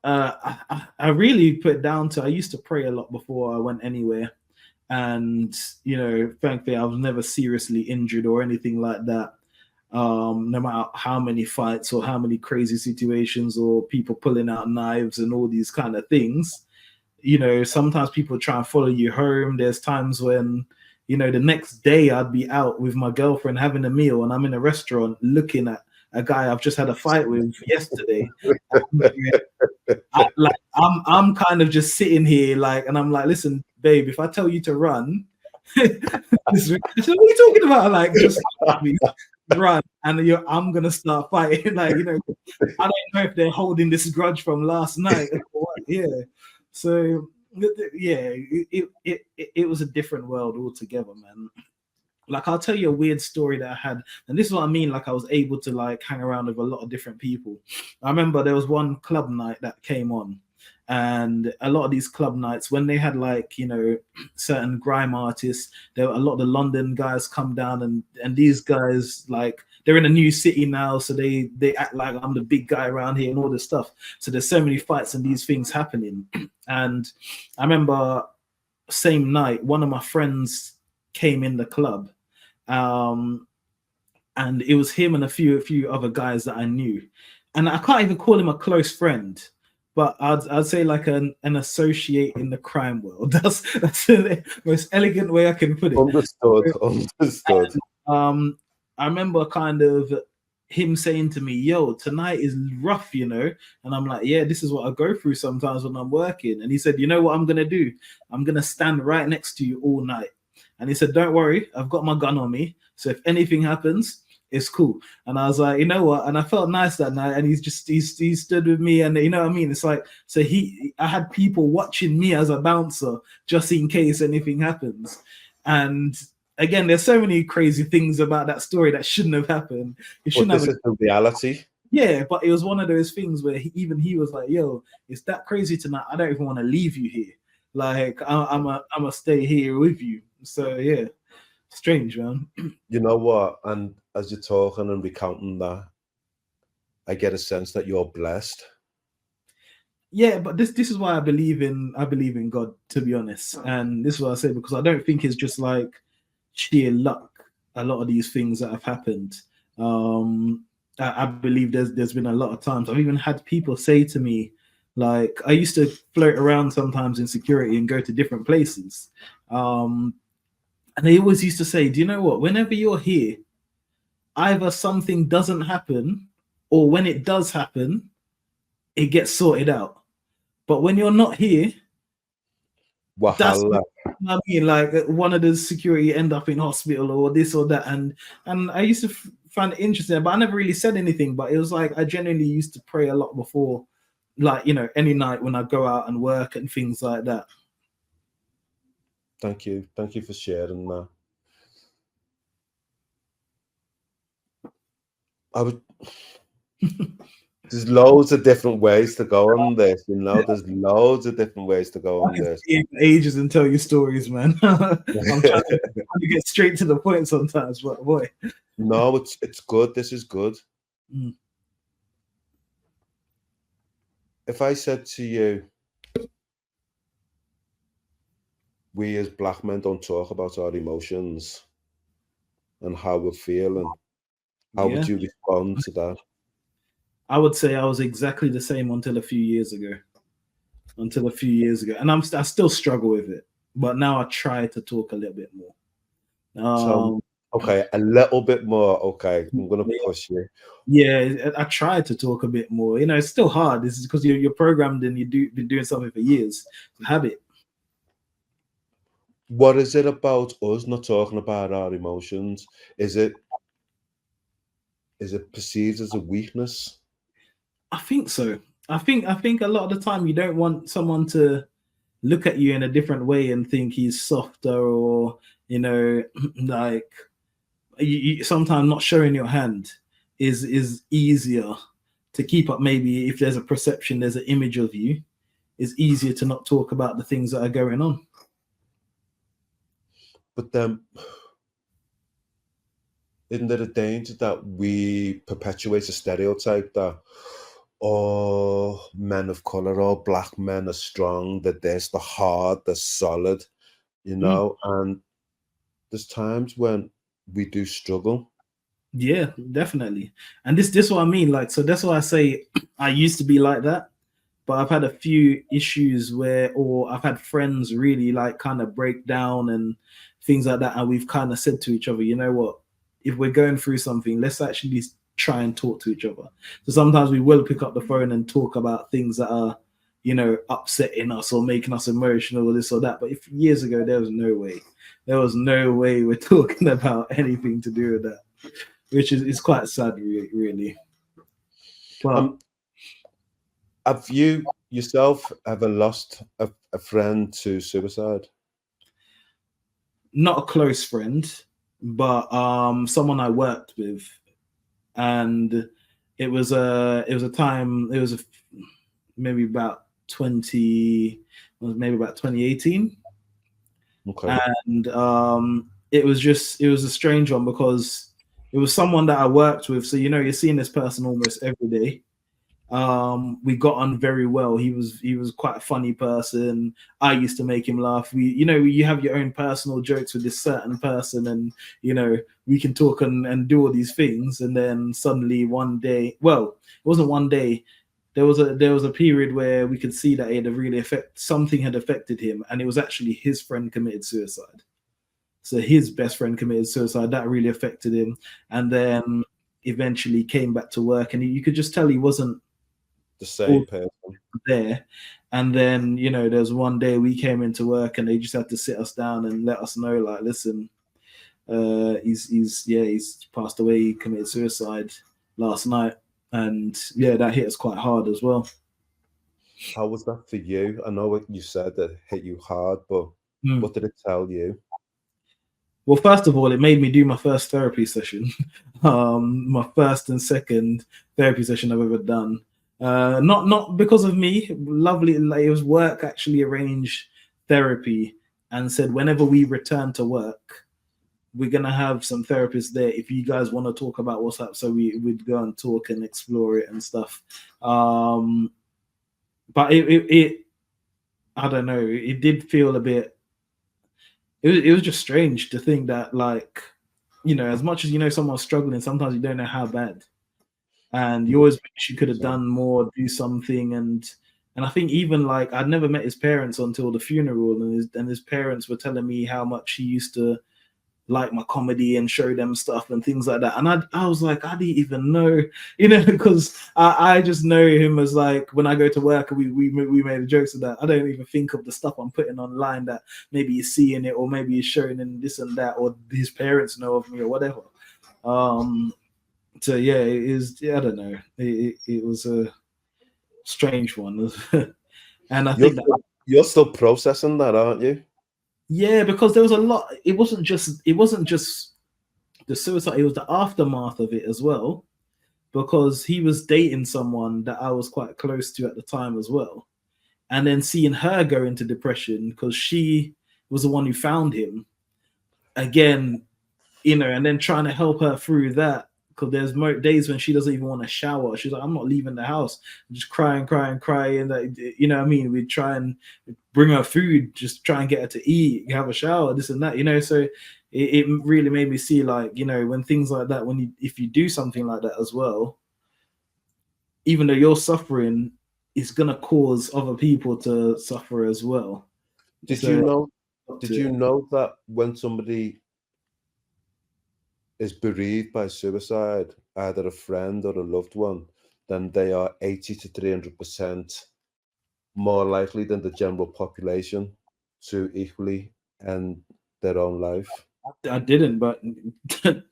I really put it down to, I used to pray a lot before I went anywhere, and you know, thankfully I was never seriously injured or anything like that. No matter how many fights or how many crazy situations or people pulling out knives and all these kind of things, you know, sometimes people try and follow you home. There's times when, you know, the next day I'd be out with my girlfriend having a meal, and I'm in a restaurant looking at a guy I've just had a fight with yesterday. I'm kind of just sitting here, like, and I'm like, listen, babe, if I tell you to run, what are you talking about? Like, just run, and I'm gonna start fighting. Like, you know, I don't know if they're holding this grudge from last night or what. Yeah. So yeah, it was a different world altogether, man. Like, I'll tell you a weird story that I had, and this is what I mean. Like, I was able to like hang around with a lot of different people. I remember there was one club night that came on, and a lot of these club nights, when they had, like, you know, certain grime artists, there were a lot of the London guys come down, and these guys, like, they're in a new city now, so they act like I'm the big guy around here and all this stuff. So there's so many fights and these things happening. And I remember same night, one of my friends came in the club. And it was him and a few other guys that I knew, and I can't even call him a close friend, but I'd say like an associate in the crime world. That's the most elegant way I can put it. Understood. And, I remember kind of him saying to me, "Yo, tonight is rough, you know," and I'm like, "Yeah, this is what I go through sometimes when I'm working." And he said, "You know what I'm gonna do? I'm gonna stand right next to you all night." And he said, "Don't worry, I've got my gun on me. So if anything happens, it's cool." And I was like, you know what? And I felt nice that night. And he stood with me, and you know what I mean? It's like, so I had people watching me as a bouncer just in case anything happens. And again, there's so many crazy things about that story that shouldn't have happened. It shouldn't have. This is the reality. Yeah, but it was one of those things where he was like, "Yo, it's that crazy tonight. I don't even want to leave you here. Like, I'm a stay here with you." So yeah, strange, man. You know what? And as you're talking and recounting that, I get a sense that you're blessed. Yeah, but this is why I believe in God, to be honest. And this is what I say, because I don't think it's just like sheer luck. A lot of these things that have happened. I believe there's been a lot of times I've even had people say to me, like, I used to float around sometimes in security and go to different places. And they always used to say, do you know what? Whenever you're here, either something doesn't happen, or when it does happen, it gets sorted out. But when you're not here, that's Wahala. what I mean. Like, one of the security end up in hospital or this or that. And I used to find it interesting, but I never really said anything. But it was like I genuinely used to pray a lot before, like, you know, any night when I go out and work and things like that. Thank you for sharing that. I would. There's loads of different ways to go on this, you know. There's loads of different ways to go on this. Ages and tell you stories, man. I'm trying to get straight to the point sometimes, but boy. No, it's good. This is good. Mm. If I said to you, we as black men don't talk about our emotions and how we're feeling, how would you respond to that? I would say I was exactly the same until a few years ago. And I still struggle with it, but now I try to talk a little bit more. So, okay, a little bit more. Okay, I'm gonna push you. Yeah, I try to talk a bit more. You know, it's still hard. This is because you're programmed and been doing something for years. It's a habit. What is it about us not talking about our emotions? Is it perceived as a weakness? I think so. I think a lot of the time you don't want someone to look at you in a different way and think he's softer, or, you know, like, you sometimes not showing your hand is easier to keep up. Maybe if there's a perception, there's an image of you, it's easier to not talk about the things that are going on. But then, isn't there a danger that we perpetuate a stereotype that all men of color, all black men are strong, that there's the hard, the solid, you know? And there's times when we do struggle. Yeah, definitely. And this what I mean. Like, so that's why I say I used to be like that, but I've had a few issues or I've had friends really like kind of break down and things like that. And we've kind of said to each other, you know what, if we're going through something, let's actually try and talk to each other. So sometimes we will pick up the phone and talk about things that are, you know, upsetting us or making us emotional or this or that. But if years ago, there was no way we're talking about anything to do with that, which is quite sad, really. Well, have you yourself ever lost a friend to suicide? Not a close friend, but someone I worked with, and it was a time, maybe about 2018. Okay. And it was a strange one because it was someone that I worked with. So, you know, you're seeing this person almost every day. We got on very well. He was quite a funny person. I used to make him laugh. You have your own personal jokes with this certain person, and, you know, we can talk and do all these things. And then suddenly one day, well, it wasn't one day, there was a period where we could see that something had affected him, and it was actually his friend committed suicide. So his best friend committed suicide. That really affected him, and then eventually came back to work, and you could just tell he wasn't the same person there. And then, you know, there's one day we came into work and they just had to sit us down and let us know, like, listen, he's passed away. He committed suicide last night. And yeah, that hit us quite hard as well. How was that for you? I know what you said that hit you hard, but what did it tell you? Well, first of all, it made me do my first therapy session. My first and second therapy session I've ever done. Not because of me. Lovely, like, it was work actually arranged therapy and said whenever we return to work, we're gonna have some therapists there if you guys want to talk about what's up. So we'd go and talk and explore it and stuff. But but it I don't know, it did feel a bit, it was just strange to think that, like, you know, as much as you know someone's struggling, sometimes you don't know how bad, and you always wish you could have done more, do something. And I think even, like, I'd never met his parents until the funeral, and his parents were telling me how much he used to like my comedy and show them stuff and things like that. And I was like, I didn't even know, you know, because I just know him as, like, when I go to work and we made jokes of that, I don't even think of the stuff I'm putting online that maybe he's seeing it, or maybe he's showing in this and that, or his parents know of me or whatever. So yeah, it is, I don't know, it was a strange one. And I think you're still processing that, aren't you? Yeah, because there was a lot. It wasn't just the suicide, it was the aftermath of it as well, because he was dating someone that I was quite close to at the time as well, and then seeing her go into depression because she was the one who found him again, you know, and then trying to help her through that, because there's days when she doesn't even want to shower. She's like, I'm not leaving the house. I'm just crying. That, you know what I mean? We try and bring her food, just try and get her to eat, have a shower, this and that, you know. So it really made me see, like, you know, when things like that, if you do something like that as well, even though you're suffering, it's gonna cause other people to suffer as well. Did you know that when somebody is bereaved by suicide, either a friend or a loved one, then they are 80 to 300% more likely than the general population to equally end their own life? I didn't, but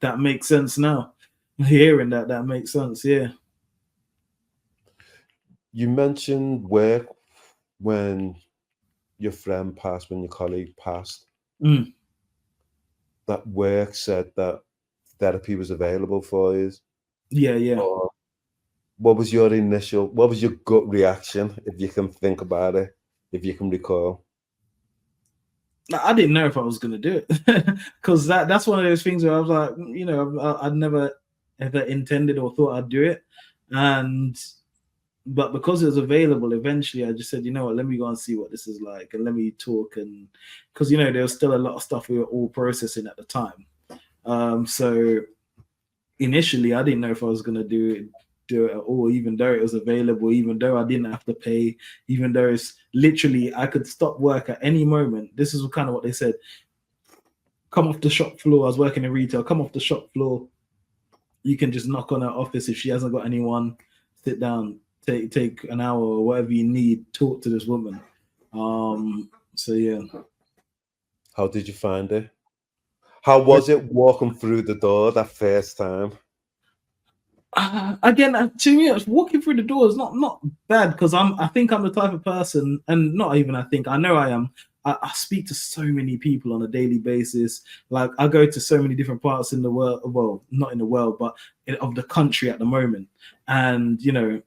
that makes sense now. Hearing that makes sense, yeah. You mentioned work when your friend passed, when your colleague passed. That work said that therapy was available for you. Yeah. What was your gut reaction, if you can think about it, if you can recall? I didn't know if I was going to do it, because that's one of those things where I was like, you know, I'd never ever intended or thought I'd do it, but because it was available, eventually I just said, you know what, let me go and see what this is like, and let me talk, and because, you know, there was still a lot of stuff we were all processing at the time. So initially I didn't know if I was going to do it at all, even though it was available, even though I didn't have to pay, even though it's literally, I could stop work at any moment. This is kind of what they said. Come off the shop floor. I was working in retail. Come off the shop floor. You can just knock on her office if she hasn't got anyone. Sit down, take an hour or whatever you need. Talk to this woman. So yeah. How did you find it? How was it walking through the door that first time? Again, to me, walking through the door is not bad, because I think I'm the type of person, and not even I know I am. I speak to so many people on a daily basis. Like, I go to so many different parts in the world. Well, not in the world, but of the country at the moment, and, you know,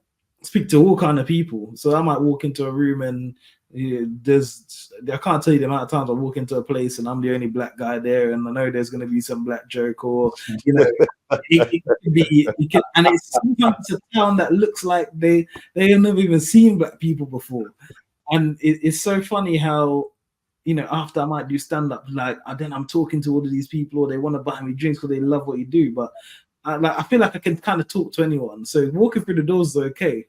speak to all kind of people. So I might walk into a room and I can't tell you the amount of times I walk into a place and I'm the only black guy there, and I know there's going to be some black joke, or, you know, it could be, and it's sometimes a town that looks like they have never even seen black people before, and it's so funny how, you know, after I might do stand up, like, then I'm talking to all of these people, or they want to buy me drinks because they love what you do, but I feel like I can kind of talk to anyone. So walking through the doors is okay,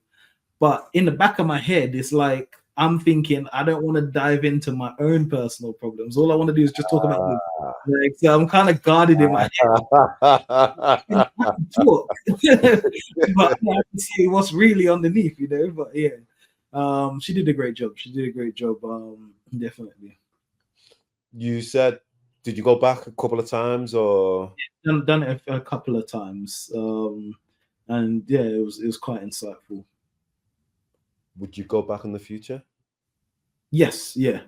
but in the back of my head, it's like, I'm thinking, I don't want to dive into my own personal problems. All I want to do is just talk about them. Like, so I'm kind of guarded in my head. I can talk, but I can see what's really underneath, you know. But yeah, she did a great job. Definitely. You said, did you go back a couple of times, or? Done it a couple of times, and yeah, it was quite insightful. Would you go back in the future? Yes, yeah.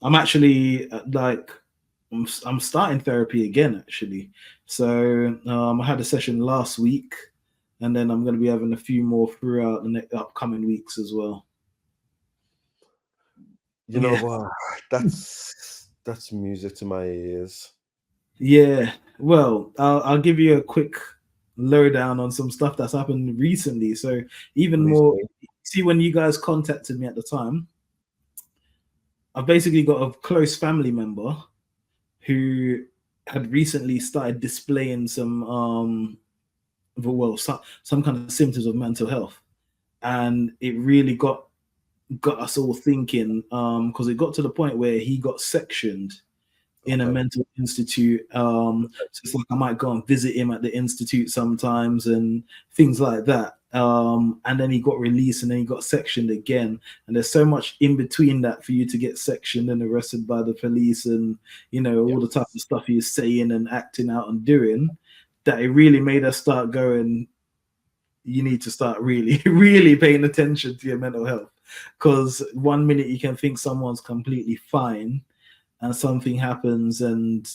I'm actually I'm starting therapy again, actually. So I had a session last week, and then I'm going to be having a few more throughout the upcoming weeks as well. You know what? That's music to my ears. Yeah. Well, I'll give you a quick lowdown on some stuff that's happened recently. So even more see, when you guys contacted me at the time, I've basically got a close family member who had recently started displaying some some kind of symptoms of mental health, and it really got us all thinking, because it got to the point where he got sectioned in a mental institute. So it's like I might go and visit him at the institute sometimes and things like that. And then he got released, and then he got sectioned again. And there's so much in between that for you to get sectioned and arrested by the police, and all the type of stuff he was saying and acting out and doing, that it really made us start going, you need to start really, really paying attention to your mental health. Because one minute you can think someone's completely fine, and something happens, and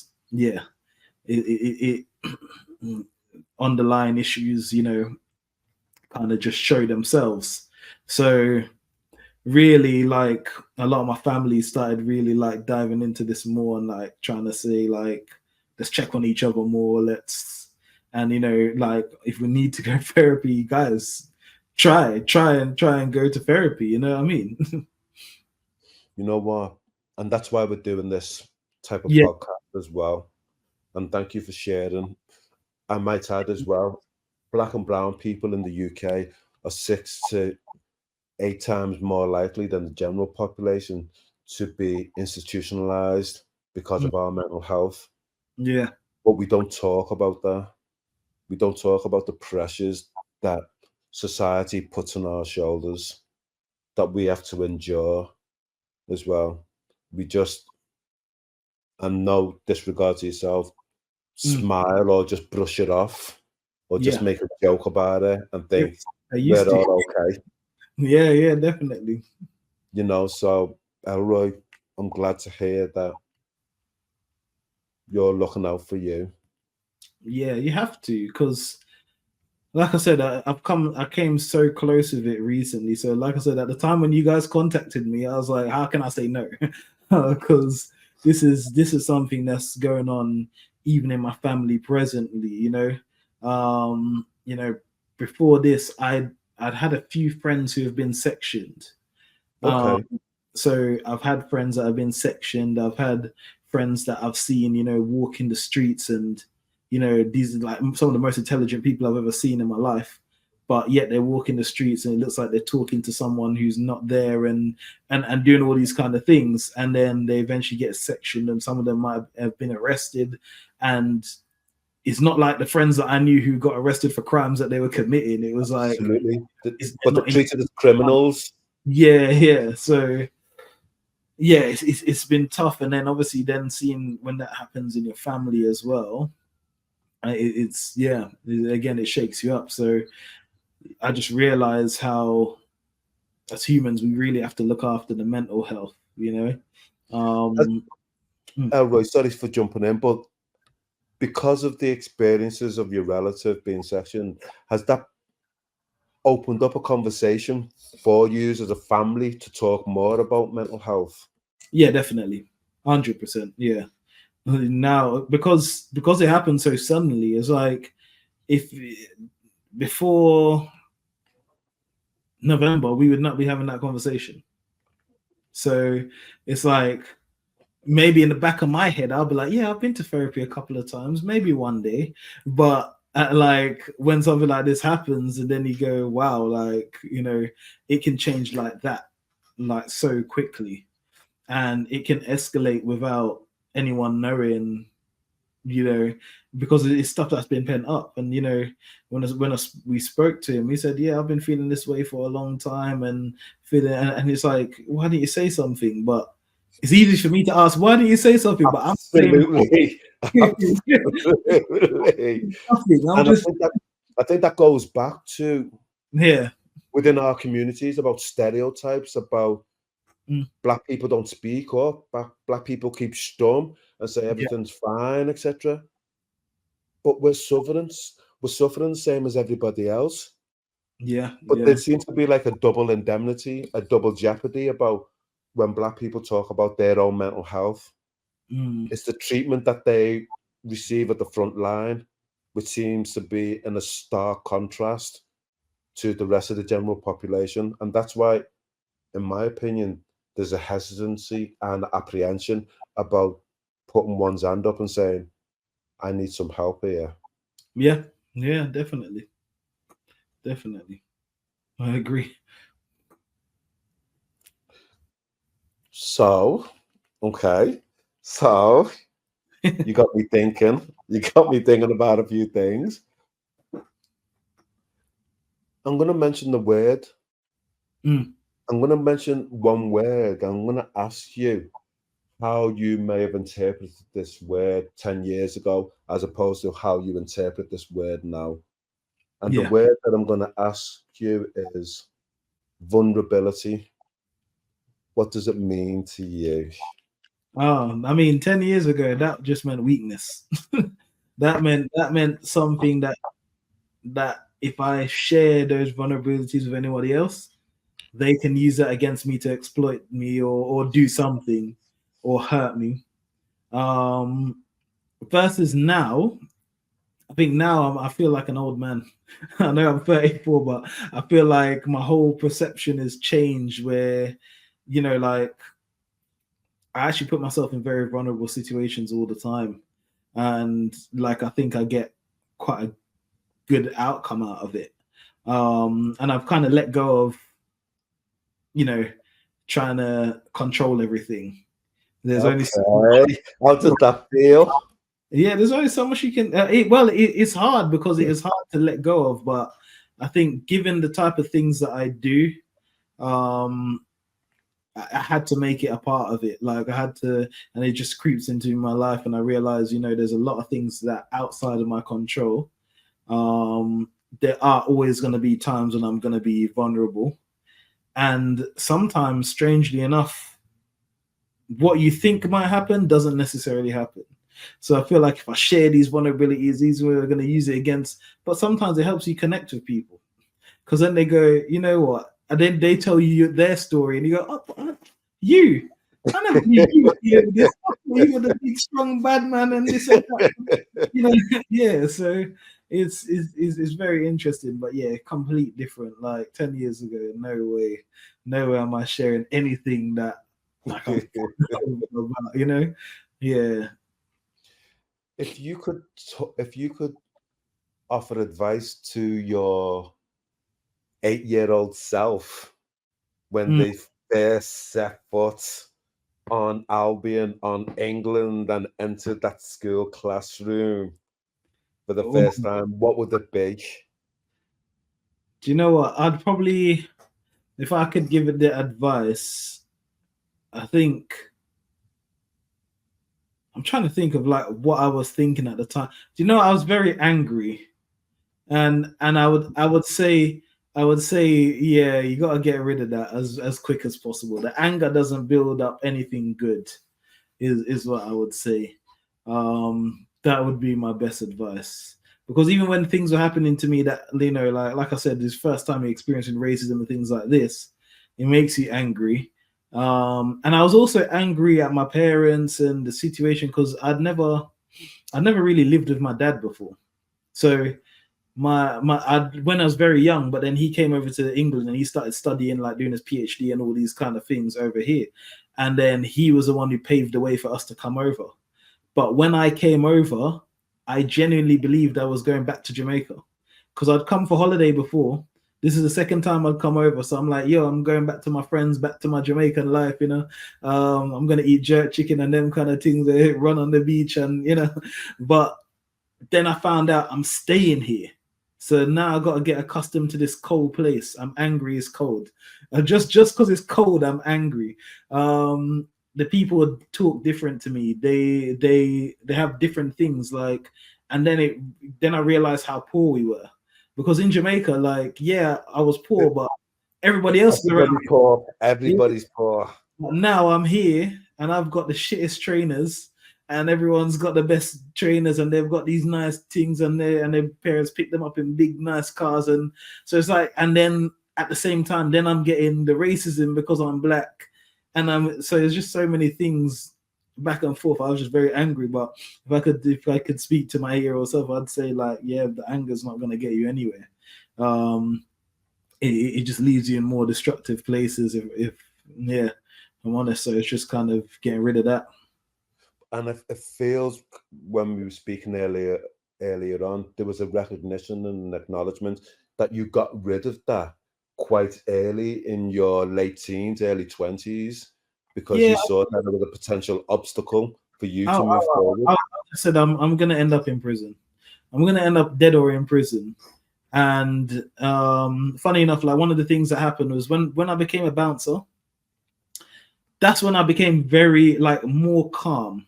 it underlying issues, kind of just show themselves. So really, like, a lot of my family started really like diving into this more, and like trying to say, like, let's check on each other more, and like, if we need to go to therapy, guys, try and go to therapy, you know what I mean? You know what? And that's why we're doing this type of podcast as well. And thank you for sharing. I might add as well, Black and brown people in the UK are 6 to 8 times more likely than the general population to be institutionalized because of our mental health. Yeah. But we don't talk about that. We don't talk about the pressures that society puts on our shoulders, that we have to endure as well. We just, and no disregard to yourself, smile or just brush it off, or just make a joke about it and think we're all okay. Yeah, definitely. So Elroy, I'm glad to hear that you're looking out for you. Yeah, you have to, because like I said, I came so close with it recently. So like I said, at the time when you guys contacted me, I was like, how can I say no? Because this is something that's going on even in my family presently, before this, I'd had a few friends who have been sectioned. Okay. So I've had friends that have been sectioned. I've had friends that I've seen, walk in the streets, and these are like some of the most intelligent people I've ever seen in my life, but yet they're walking the streets and it looks like they're talking to someone who's not there, and doing all these kind of things, and then they eventually get sectioned, and some of them might have been arrested, and it's not like the friends that I knew who got arrested for crimes that they were committing. It was like, absolutely, but they're treated as criminals. Yeah. So yeah, it's been tough, and then obviously seeing when that happens in your family as well, again, it shakes you up. So I just realize how, as humans, we really have to look after the mental health, Elroy, sorry for jumping in, but because of the experiences of your relative being sectioned, has that opened up a conversation for you as a family to talk more about mental health? Yeah, definitely. 100%. Yeah. Now, because it happened so suddenly, it's like, if before November, we would not be having that conversation. So it's like, maybe in the back of my head, I'll be like, yeah, I've been to therapy a couple of times, maybe one day. But like, when something like this happens, and then you go, wow, like, it can change like that, like so quickly, and it can escalate without anyone knowing, because it's stuff that's been pent up. And when we spoke to him, he said, yeah, I've been feeling this way for a long time, and it's like, why didn't you say something? But it's easy for me to ask, why didn't you say something? But I'm absolutely. I think that goes back to within our communities about stereotypes about Black people don't speak up, Black people keep stum and say everything's fine, etc. But we're suffering the same as everybody else. But there seems to be like a double indemnity, a double jeopardy about when Black people talk about their own mental health. It's the treatment that they receive at the front line, which seems to be in a stark contrast to the rest of the general population. And that's why, in my opinion, there's a hesitancy and apprehension about putting one's hand up and saying, I need some help here. Yeah, definitely. I agree. So, okay. So you got me thinking. You got me thinking about a few things. I'm going to mention the word. I'm going to mention one word. I'm going to ask you how you may have interpreted this word 10 years ago as opposed to how you interpret this word now. And the word that I'm going to ask you is vulnerability. What does it mean to you? Oh, I mean, 10 years ago, that just meant weakness. that meant something that if I share those vulnerabilities with anybody else, they can use that against me to exploit me or do something or hurt me. Versus now, I think now I feel like an old man. I know I'm 34, but I feel like my whole perception has changed where, like, I actually put myself in very vulnerable situations all the time. And like, I think I get quite a good outcome out of it. And I've kind of let go of, trying to control everything. There's only how does that feel? Yeah, there's only so much you can. It's hard because it is hard to let go of. But I think, given the type of things that I do, I had to make it a part of it. Like I had to, and it just creeps into my life. And I realize, there's a lot of things that outside of my control. There are always going to be times when I'm going to be vulnerable. And sometimes, strangely enough, what you think might happen doesn't necessarily happen. So I feel like if I share these vulnerabilities, these are going to use it against. But sometimes it helps you connect with people, because then they go, you know what? And then they tell you their story, and you go, oh, you. I never knew you were this. You were the big, strong, bad man, and this and that. Yeah. So it's very interesting, but yeah, complete different. Like 10 years ago, no way am I sharing anything that like I'm about, yeah. If you could offer advice to your 8-year-old self when they first set foot on Albion, on England, and entered that school classroom for the first time, what would it be? Do you know what? I'd probably, if I could give it the advice, I think I'm trying to think of like what I was thinking at the time. Do you know, I was very angry, and I would say, yeah, you got to get rid of that as quick as possible. The anger doesn't build up anything good, is what I would say. That would be my best advice, because even when things were happening to me that, like I said, this first time experiencing racism and things like this, it makes you angry. And I was also angry at my parents and the situation, because I'd never really lived with my dad before. So when I was very young, but then he came over to England and he started studying, like doing his PhD and all these kind of things over here. And then he was the one who paved the way for us to come over. But when I came over, I genuinely believed I was going back to Jamaica, because I'd come for holiday before. This is the second time I'd come over. So I'm like, yo, I'm going back to my friends, back to my Jamaican life, I'm going to eat jerk chicken and them kind of things, run on the beach and, But then I found out I'm staying here. So now I got to get accustomed to this cold place. I'm angry it's cold. Just because it's cold, I'm angry. The people talk different to me. They have different things, like, and then I realized how poor we were, because in Jamaica, like, yeah, I was poor, but everybody else is around. Poor. Everybody's poor. But now I'm here and I've got the shittest trainers, and everyone's got the best trainers, and they've got these nice things, and their parents pick them up in big nice cars, and so it's like, and then at the same time, then I'm getting the racism because I'm black. And so there's just so many things back and forth. I was just very angry. But if I could speak to my 8-year-old self, I'd say, like, yeah, the anger's not going to get you anywhere. it just leaves you in more destructive places. If I'm honest, so it's just kind of getting rid of that. And it feels, when we were speaking earlier on, there was a recognition and an acknowledgement that you got rid of that quite early in your late teens, early 20s, because you saw that there was a potential obstacle for you to move forward. I said, I'm going to end up in prison. I'm going to end up dead or in prison. And funny enough, like, one of the things that happened was when I became a bouncer, that's when I became very, like, more calm.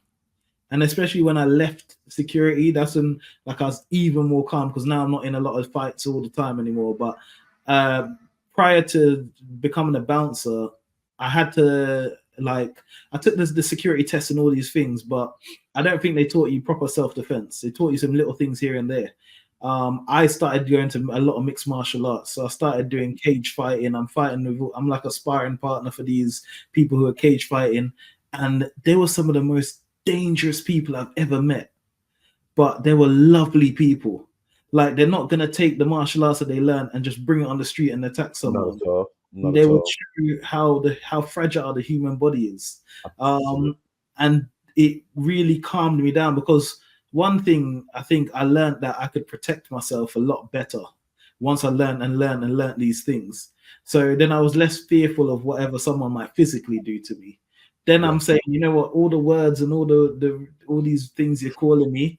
And especially when I left security, that's when, like, I was even more calm, because now I'm not in a lot of fights all the time anymore. But prior to becoming a bouncer, I had to, like, I took the security test and all these things, but I don't think they taught you proper self-defense. They taught you some little things here and there. I started going to a lot of mixed martial arts. So I started doing cage fighting. I'm like a sparring partner for these people who are cage fighting. And they were some of the most dangerous people I've ever met. But they were lovely people. Like, they're not going to take the martial arts that they learn and just bring it on the street and attack someone. They will show you how fragile the human body is. And it really calmed me down, because one thing I think I learned, that I could protect myself a lot better once I learned these things. So then I was less fearful of whatever someone might physically do to me. Then I'm saying, you know what, all the words and all these things you're calling me,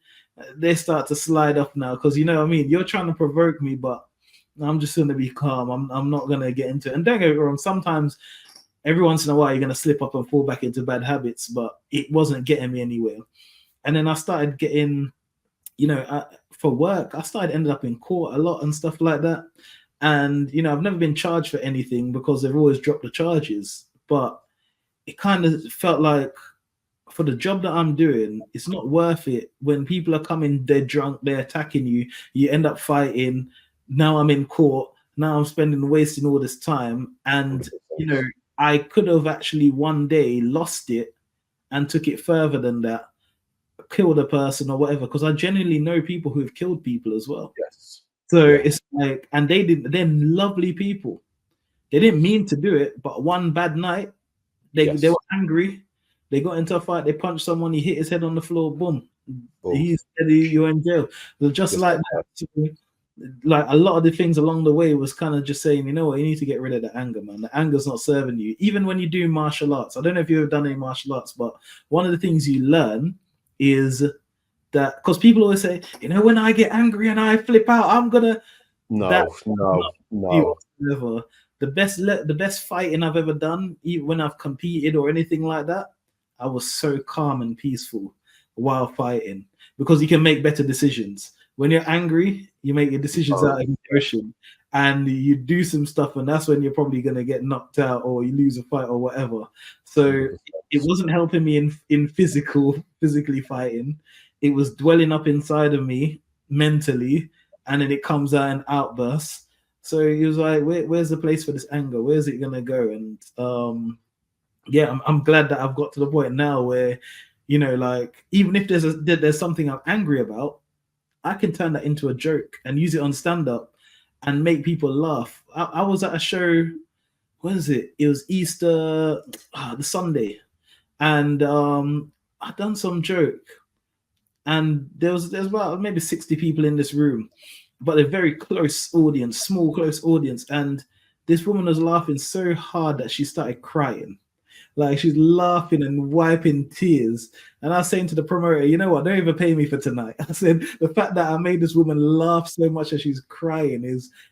they start to slide off now, because, you know what I mean, you're trying to provoke me, but I'm just going to be calm. I'm not going to get into it. And don't get me wrong, sometimes, every once in a while, you're going to slip up and fall back into bad habits, but it wasn't getting me anywhere. And then I started getting, for work, I started ending up in court a lot and stuff like that. And, I've never been charged for anything, because they've always dropped the charges. But it kind of felt like, for the job that I'm doing, it's not worth it when people are coming, they're drunk, they're attacking you, you end up fighting. Now I'm in court. Now I'm wasting all this time. And, I could have actually one day lost it and took it further than that, killed a person or whatever, because I genuinely know people who have killed people as well. Yes. So it's like, and they're lovely people. They didn't mean to do it, but one bad night, they were angry. They got into a fight. They punched someone. He hit his head on the floor. Boom. He's dead. You're in jail. So just like that. So, like, a lot of the things along the way was kind of just saying, you know what, you need to get rid of the anger, man. The anger's not serving you. Even when you do martial arts, I don't know if you've ever done any martial arts, but one of the things you learn is that, because people always say, when I get angry and I flip out, I'm gonna. No. The best fighting I've ever done, even when I've competed or anything like that, I was so calm and peaceful while fighting, because you can make better decisions. When you're angry, you make your decisions out of emotion, and you do some stuff, and that's when you're probably going to get knocked out or you lose a fight or whatever. So it wasn't helping me in physically fighting. It was dwelling up inside of me mentally, and then it comes out in outbursts. So he was like, where's the place for this anger? Where's it going to go? And I'm glad that I've got to the point now where, like, even if there's something I'm angry about, I can turn that into a joke and use it on stand-up and make people laugh. I was at a show, when is it? It was Easter, the Sunday. And I done some joke. And there's about maybe 60 people in this room, but a very close audience, small, close audience. And this woman was laughing so hard that she started crying. Like, she's laughing and wiping tears. And I was saying to the promoter, you know what, don't even pay me for tonight. I said, the fact that I made this woman laugh so much as she's crying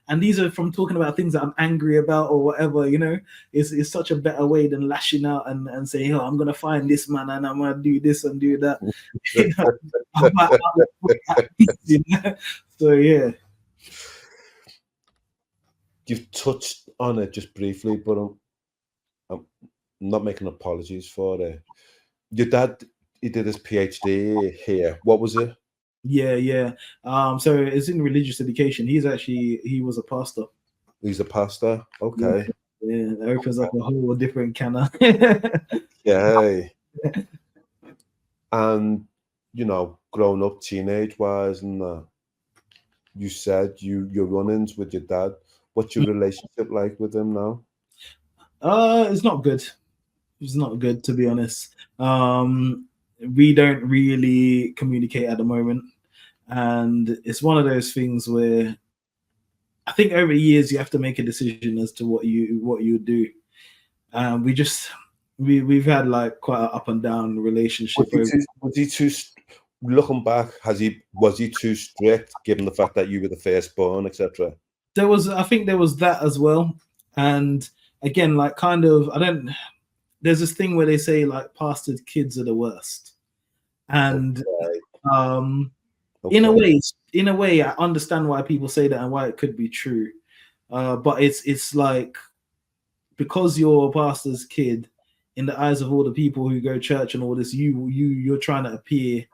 and these are from talking about things that I'm angry about or whatever, is such a better way than lashing out and saying, I'm going to find this man and I'm going to do this and do that. So, yeah. You've touched on it just briefly, but I'm not making apologies for it. Your dad, he did his PhD here. What was it? Yeah. So it's in religious education. He was a pastor. He's a pastor. Okay. Yeah, that opens up a whole different can of. Yeah. And growing up teenage wise, and you said your run-ins with your dad What's your relationship like with him now? It's not good. It's not good, to be honest. We don't really communicate at the moment, and it's one of those things where I think over the years you have to make a decision as to what you do. We've had like quite an up and down relationship. Was he too looking back? Was he too strict, given the fact that you were the firstborn, etc.? I think there was that as well, and again, like kind of, there's this thing where they say like pastors' kids are the worst, and Okay. in a way, I understand why people say that and why it could be true, but it's like, because you're a pastor's kid, in the eyes of all the people who go to church and all this, you're trying to appear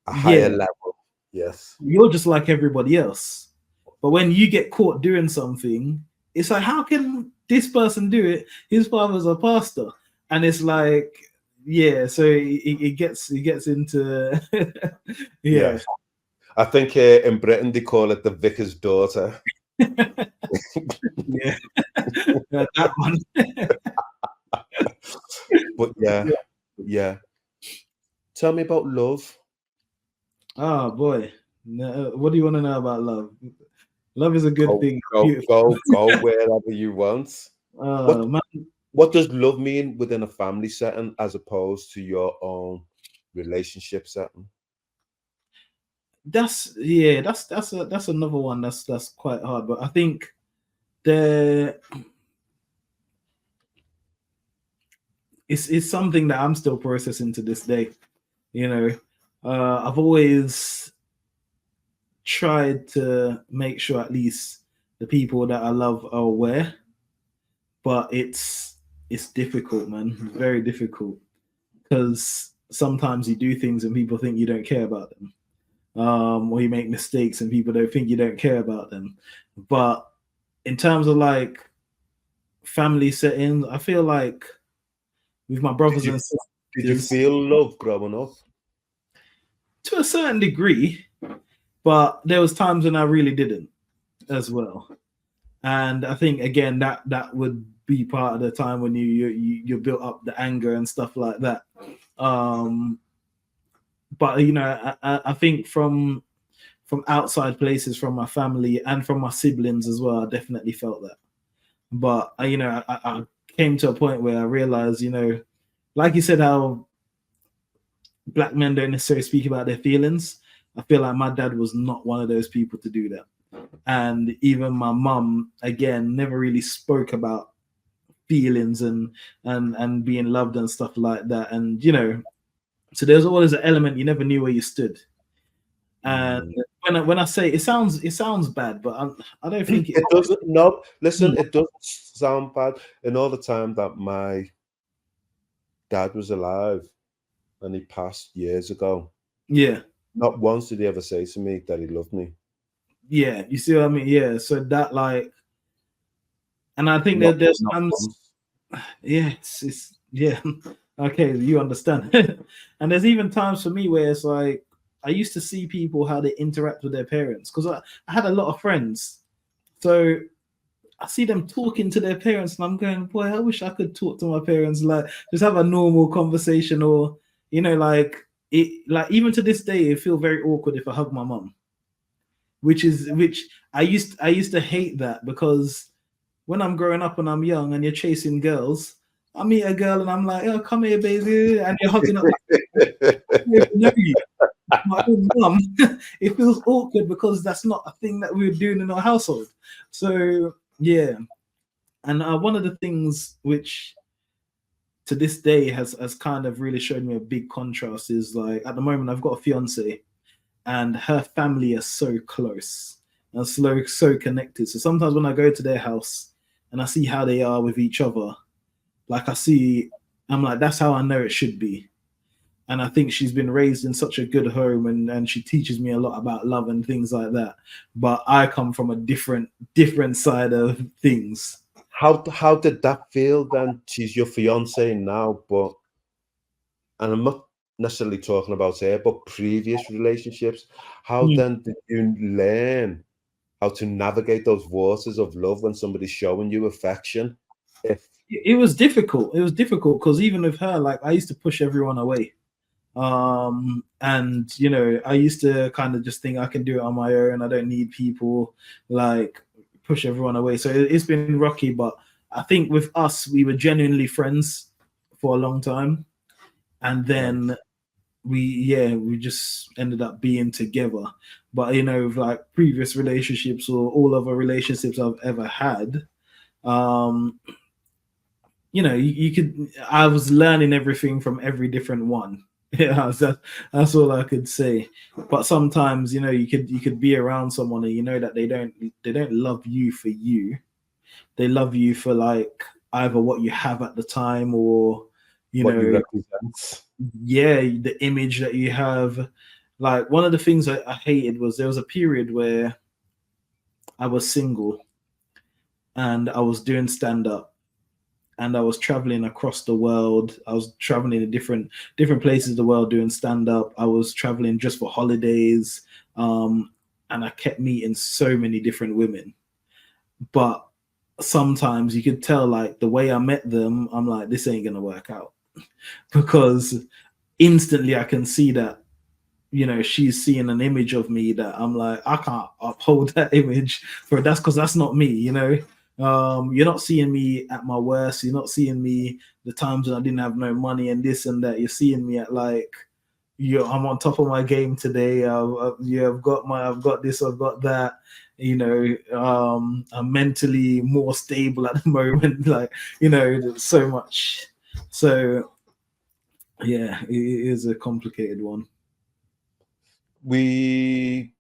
a higher level. Yes, you're just like everybody else. But when you get caught doing something, it's like, how can this person do it? His father's a pastor, and it's like, yeah. So it gets into yeah. I think in Britain they call it the vicar's daughter. Yeah, that one. But yeah. Tell me about love. Oh boy, what do you want to know about love? Love is a good thing. Go wherever you want. What does love mean within a family setting as opposed to your own relationship setting? That's another one that's quite hard. But I think it's something that I'm still processing to this day. You know, I've always tried to make sure at least the people that I love are aware, but it's difficult, man. Very difficult, because sometimes you do things and people think you don't care about them, or you make mistakes and people don't think you don't care about them. But in terms of like family settings, I feel like with my brothers and sisters, did you feel love growing up? To a certain degree, but there was times when I really didn't as well. And I think again that would be part of the time when you built up the anger and stuff like that. But you know, I think from outside places, from my family and from my siblings as well, I definitely felt that. But you know, I came to a point where I realized, you know, like you said, how Black men don't necessarily speak about their feelings. I feel like my dad was not one of those people to do that. And even my mum, again, never really spoke about feelings and being loved and stuff like that. And, you know, so there's always an element you never knew where you stood. And when I say it sounds bad, but I don't think it doesn't. No, listen, it doesn't sound bad. In all the time that my dad was alive, and he passed years ago. Yeah. Not once did he ever say to me that he loved me. Yeah, you see what I mean? Yeah. So that, like, and I think that there's times. Yeah, it's yeah. Okay, you understand. And there's even times for me where it's like, I used to see people how they interact with their parents, because I had a lot of friends. So I see them talking to their parents, and I'm going, boy, I wish I could talk to my parents, like just have a normal conversation, or you know, like even to this day, it feels very awkward if I hug my mom. Which I used to hate that, because when I'm growing up and I'm young and you're chasing girls, I meet a girl and I'm like, oh, come here, baby, and you're hugging up. My own mum, it feels awkward because that's not a thing that we were doing in our household. So yeah, and one of the things which to this day has kind of really showed me a big contrast is, like, at the moment I've got a fiance, and her family are so close and so connected. So sometimes when I go to their house and I see how they are with each other, like I'm like, that's how I know it should be. And I think she's been raised in such a good home, and she teaches me a lot about love and things like that. But I come from a different side of things. How did that feel then? She's your fiance now, and I'm not necessarily talking about her, but previous relationships. How then did you learn how to navigate those waters of love when somebody's showing you affection? It was difficult. It was difficult because even with her, like I used to push everyone away. And you know, I used to kind of just think I can do it on my own. I don't need people, like push everyone away. So it's been rocky, but I think with us, we were genuinely friends for a long time. And then we just ended up being together. But you know, with like previous relationships or all other relationships I've ever had, you know, I was learning everything from every different one. Yeah, that's all I could say. But sometimes, you know, you could be around someone and you know that they don't love you for you. They love you for like either what you have at the time or you what know, you represent. Yeah, the image that you have. Like one of the things I hated was there was a period where I was single and I was doing stand up and I was traveling across the world. I was traveling to different places of the world doing stand up. I was traveling just for holidays, and I kept meeting so many different women. But sometimes you could tell, like the way I met them, I'm like, this ain't gonna work out because instantly I can see that. You know, she's seeing an image of me that I'm like, I can't uphold that image for that's because that's not me, you know. You're not seeing me at my worst. You're not seeing me the times when I didn't have no money and this and that. You're seeing me at like, I'm on top of my game today. I've got this, I've got that. You know, I'm mentally more stable at the moment. Like, you know, there's so much. So, yeah, it is a complicated one. We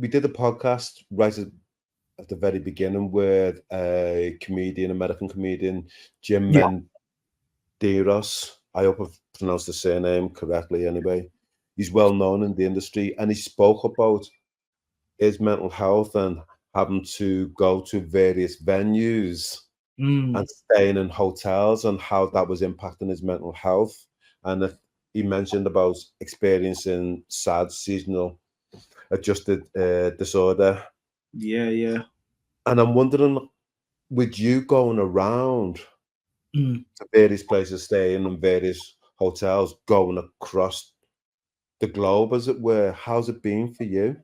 did a podcast right at the very beginning with a comedian, American comedian, Jim Menderos. I hope I've pronounced the surname correctly anyway. He's well known in the industry and he spoke about his mental health and having to go to various venues and staying in hotels and how that was impacting his mental health. And he mentioned about experiencing SAD, seasonal adjusted disorder. Yeah. And I'm wondering, with you going around to various places, staying in various hotels, going across the globe, as it were, how's it been for you?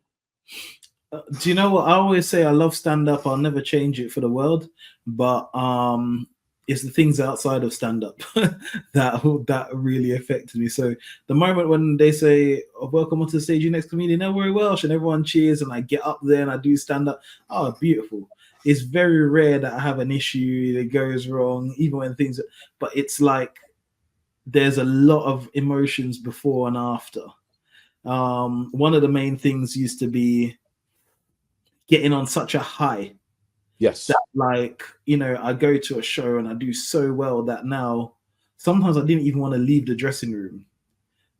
Do you know what I always say? I love stand up. I'll never change it for the world. But it's the things outside of stand up that really affected me. So the moment when they say, oh, welcome onto the stage, your next comedian, Elroy Welsh, and everyone cheers and I get up there and I do stand up. Oh, beautiful. It's very rare that I have an issue that goes wrong, even when things, but it's like there's a lot of emotions before and after. One of the main things used to be getting on such a high. Yes. That, like, you know, I go to a show and I do so well that now sometimes I didn't even want to leave the dressing room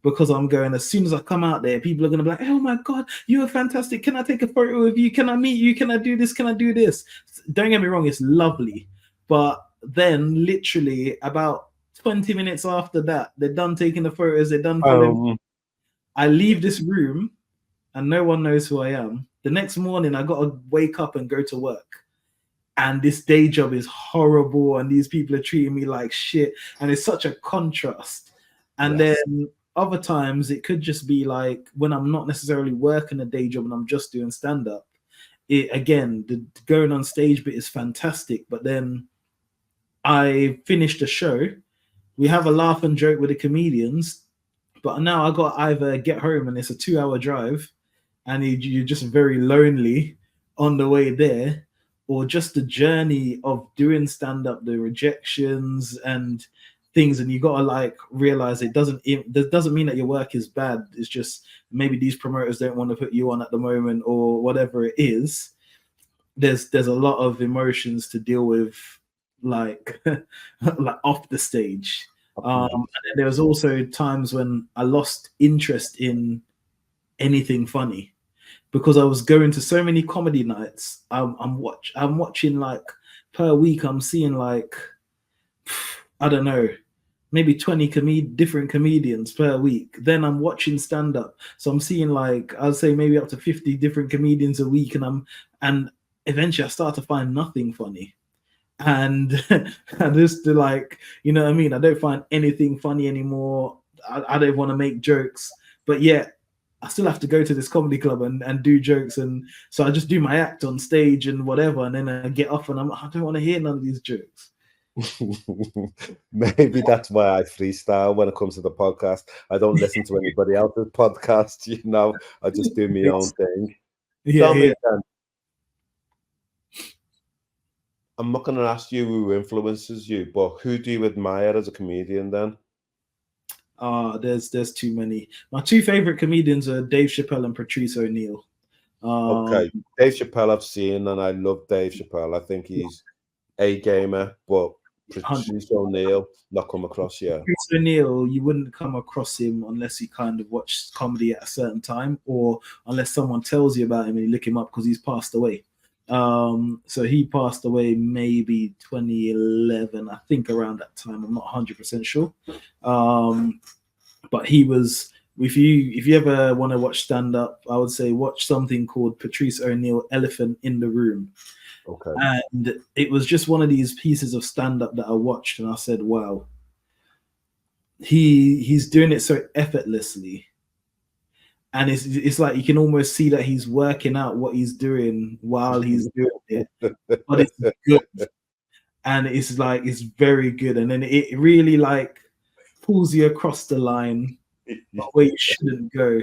because I'm going, as soon as I come out there, people are going to be like, oh my God, you are fantastic. Can I take a photo of you? Can I meet you? Can I do this? Can I do this? Don't get me wrong, it's lovely. But then literally about 20 minutes after that, they're done taking the photos, they're done following. I leave this room and no one knows who I am. The next morning, I got to wake up and go to work. And this day job is horrible. And these people are treating me like shit. And it's such a contrast. And then other times, it could just be like when I'm not necessarily working a day job and I'm just doing stand-up. Again, the going on stage bit is fantastic. But then I finished the show. We have a laugh and joke with the comedians. But now I got to either get home and it's a 2-hour drive and you're just very lonely on the way there, or just the journey of doing stand-up, the rejections and things, and you got to like realize that doesn't mean that your work is bad. It's just maybe these promoters don't want to put you on at the moment or whatever it is. There's a lot of emotions to deal with, like like off the stage. And there was also times when I lost interest in anything funny because I was going to so many comedy nights. I'm watching like per week. I'm seeing like, I don't know, maybe 20 different comedians per week. Then I'm watching stand up, so I'm seeing like I'd say maybe up to 50 different comedians a week, and eventually I start to find nothing funny. And and just to like, you know what I mean? I don't find anything funny anymore. I don't want to make jokes, but yet I still have to go to this comedy club and do jokes. And so I just do my act on stage and whatever. And then I get off and I don't want to hear none of these jokes. Maybe that's why I freestyle when it comes to the podcast. I don't listen to anybody else's podcast, you know. I just do my own thing. Tell me then, I'm not going to ask you who influences you, but who do you admire as a comedian then? There's too many. My two favorite comedians are Dave Chappelle and Patrice O'Neill. Okay, Dave Chappelle I've seen, and I love Dave Chappelle. I think he's a gamer, but Patrice O'Neill, not come across yet. Patrice O'Neill, you wouldn't come across him unless you kind of watched comedy at a certain time, or unless someone tells you about him and you look him up because he's passed away. So he passed away maybe 2011, I think around that time. I'm not 100% sure. But he was, if you ever want to watch stand up, I would say watch something called Patrice O'Neill Elephant in the Room. Okay. And it was just one of these pieces of stand up that I watched and I said, wow, he's doing it so effortlessly. And it's like you can almost see that he's working out what he's doing while he's doing it, but it's good, and it's like it's very good, and then it really like pulls you across the line where you shouldn't go.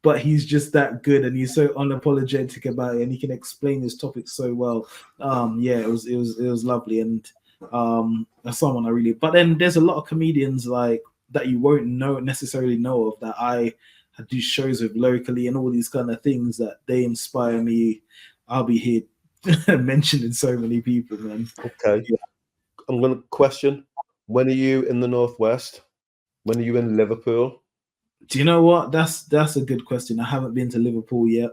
But he's just that good, and he's so unapologetic about it, and he can explain his topic so well. Yeah, it was lovely, and that's someone I really. But then there's a lot of comedians like that you won't necessarily know of that I do shows with locally and all these kind of things that they inspire me. I'll be here mentioning so many people, man. Okay. Yeah. I'm going to question, when are you in the Northwest? When are you in Liverpool? Do you know what? That's a good question. I haven't been to Liverpool yet.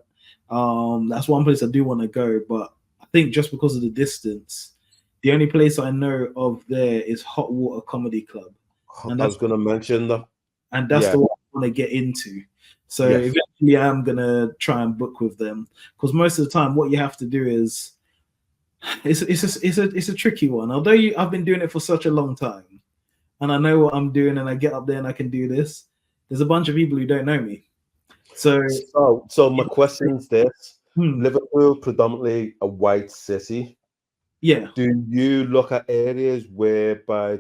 That's one place I do want to go, but I think just because of the distance, the only place I know of there is Hot Water Comedy Club. And I was going to mention that. And that's the one I want to get into. So eventually I am going to try and book with them, because most of the time what you have to do is it's a tricky one. Although I've been doing it for such a long time and I know what I'm doing and I get up there and I can do this, there's a bunch of people who don't know me. So my question is this. Liverpool, predominantly a white city. Yeah. Do you look at areas whereby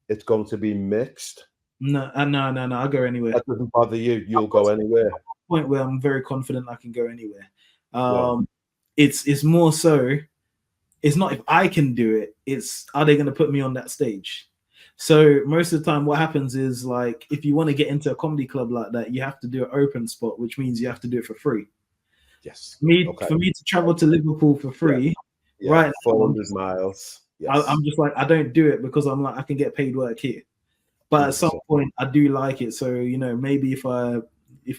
it's going to be mixed? No, I'll go anywhere. That doesn't bother you. You'll go anywhere. Point where I'm very confident I can go anywhere. It's more so, it's not if I can do it, it's are they going to put me on that stage? So most of the time what happens is, like, if you want to get into a comedy club like that, you have to do an open spot, which means you have to do it for free. Yes. For me to travel to Liverpool for free, right? 400 miles. Yes. I'm just like, I don't do it because I'm like, I can get paid work here. But at some point, I do like it. So, you know, maybe if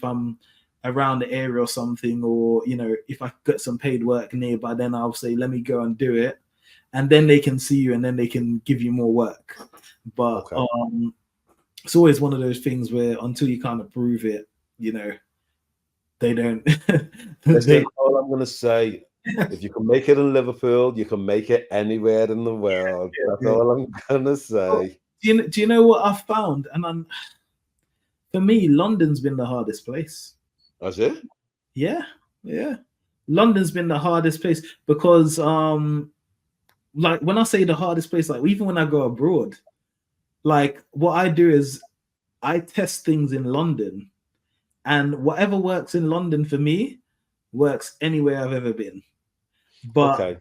I'm around the area or something, or, you know, if I get some paid work nearby, then I'll say, let me go and do it. And then they can see you and then they can give you more work. But it's always one of those things where until you kind of prove it, you know, they don't. That's all I'm going to say. If you can make it in Liverpool, you can make it anywhere in the world. That's all I'm going to say. Do you know what I've found? And for me, London's been the hardest place. Has it? Yeah. London's been the hardest place because, like, when I say the hardest place, like, even when I go abroad, like, what I do is I test things in London, and whatever works in London for me works anywhere I've ever been. But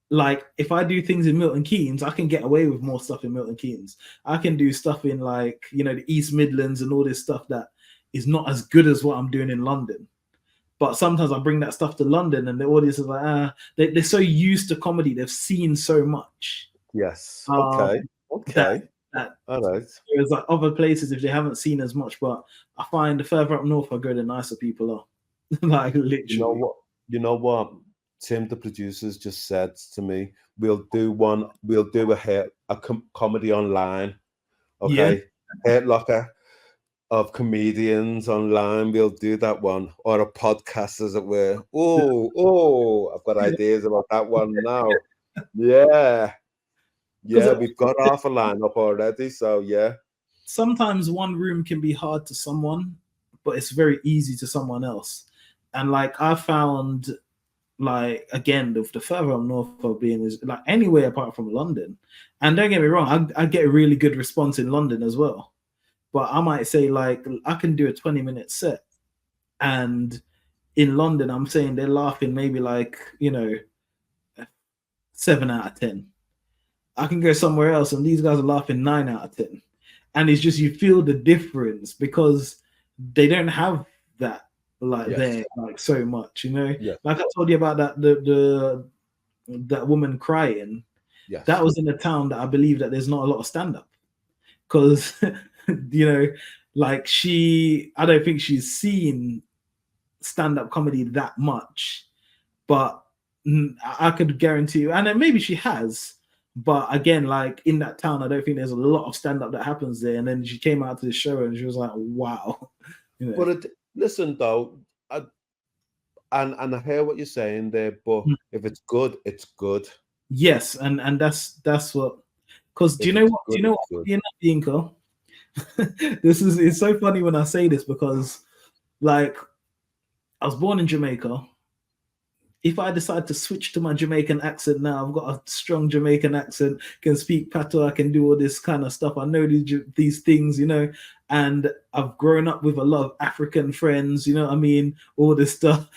like, if I do things in Milton Keynes, I can get away with more stuff in Milton Keynes. I can do stuff in, like, you know, the East Midlands and all this stuff that is not as good as what I'm doing in London. But sometimes I bring that stuff to London and the audience is like, they're so used to comedy. They've seen so much. Yes. Okay. That all right. There's like other places if they haven't seen as much, but I find the further up north I go, the nicer people are. Like, literally. You know what? Tim, the producers, just said to me, we'll do a comedy online. Okay. Hurt Locker of comedians online. We'll do that one, or a podcast, as it were. I've got ideas about that one now. Yeah, we've got half a lineup already. So yeah. Sometimes one room can be hard to someone, but it's very easy to someone else. And like I found, like again, the further I'm north of being is like anywhere apart from London. And don't get me wrong, I get a really good response in London as well. But I might say like I can do a 20-minute set, and in London I'm saying they're laughing maybe like 7 out of 10. I can go somewhere else and these guys are laughing 9 out of 10. And it's just, you feel the difference because they don't have that there like so much, like I told you about that that woman crying. That was in a town that I believe that there's not a lot of stand-up, because like I don't think she's seen stand-up comedy that much, but I could guarantee you, and then maybe she has, but again, like in that town, I don't think there's a lot of stand-up that happens there. And then she came out to the show and she was like, wow. But listen though, and I hear what you're saying there, but if it's good, it's good. Yes, and that's what, because do you know what Yinka? It's so funny when I say this, because like I was born in Jamaica. If I decide to switch to my Jamaican accent now, I've got a strong Jamaican accent, can speak Patois, I can do all this kind of stuff. I know these things, and I've grown up with a lot of African friends, you know what I mean? All this stuff.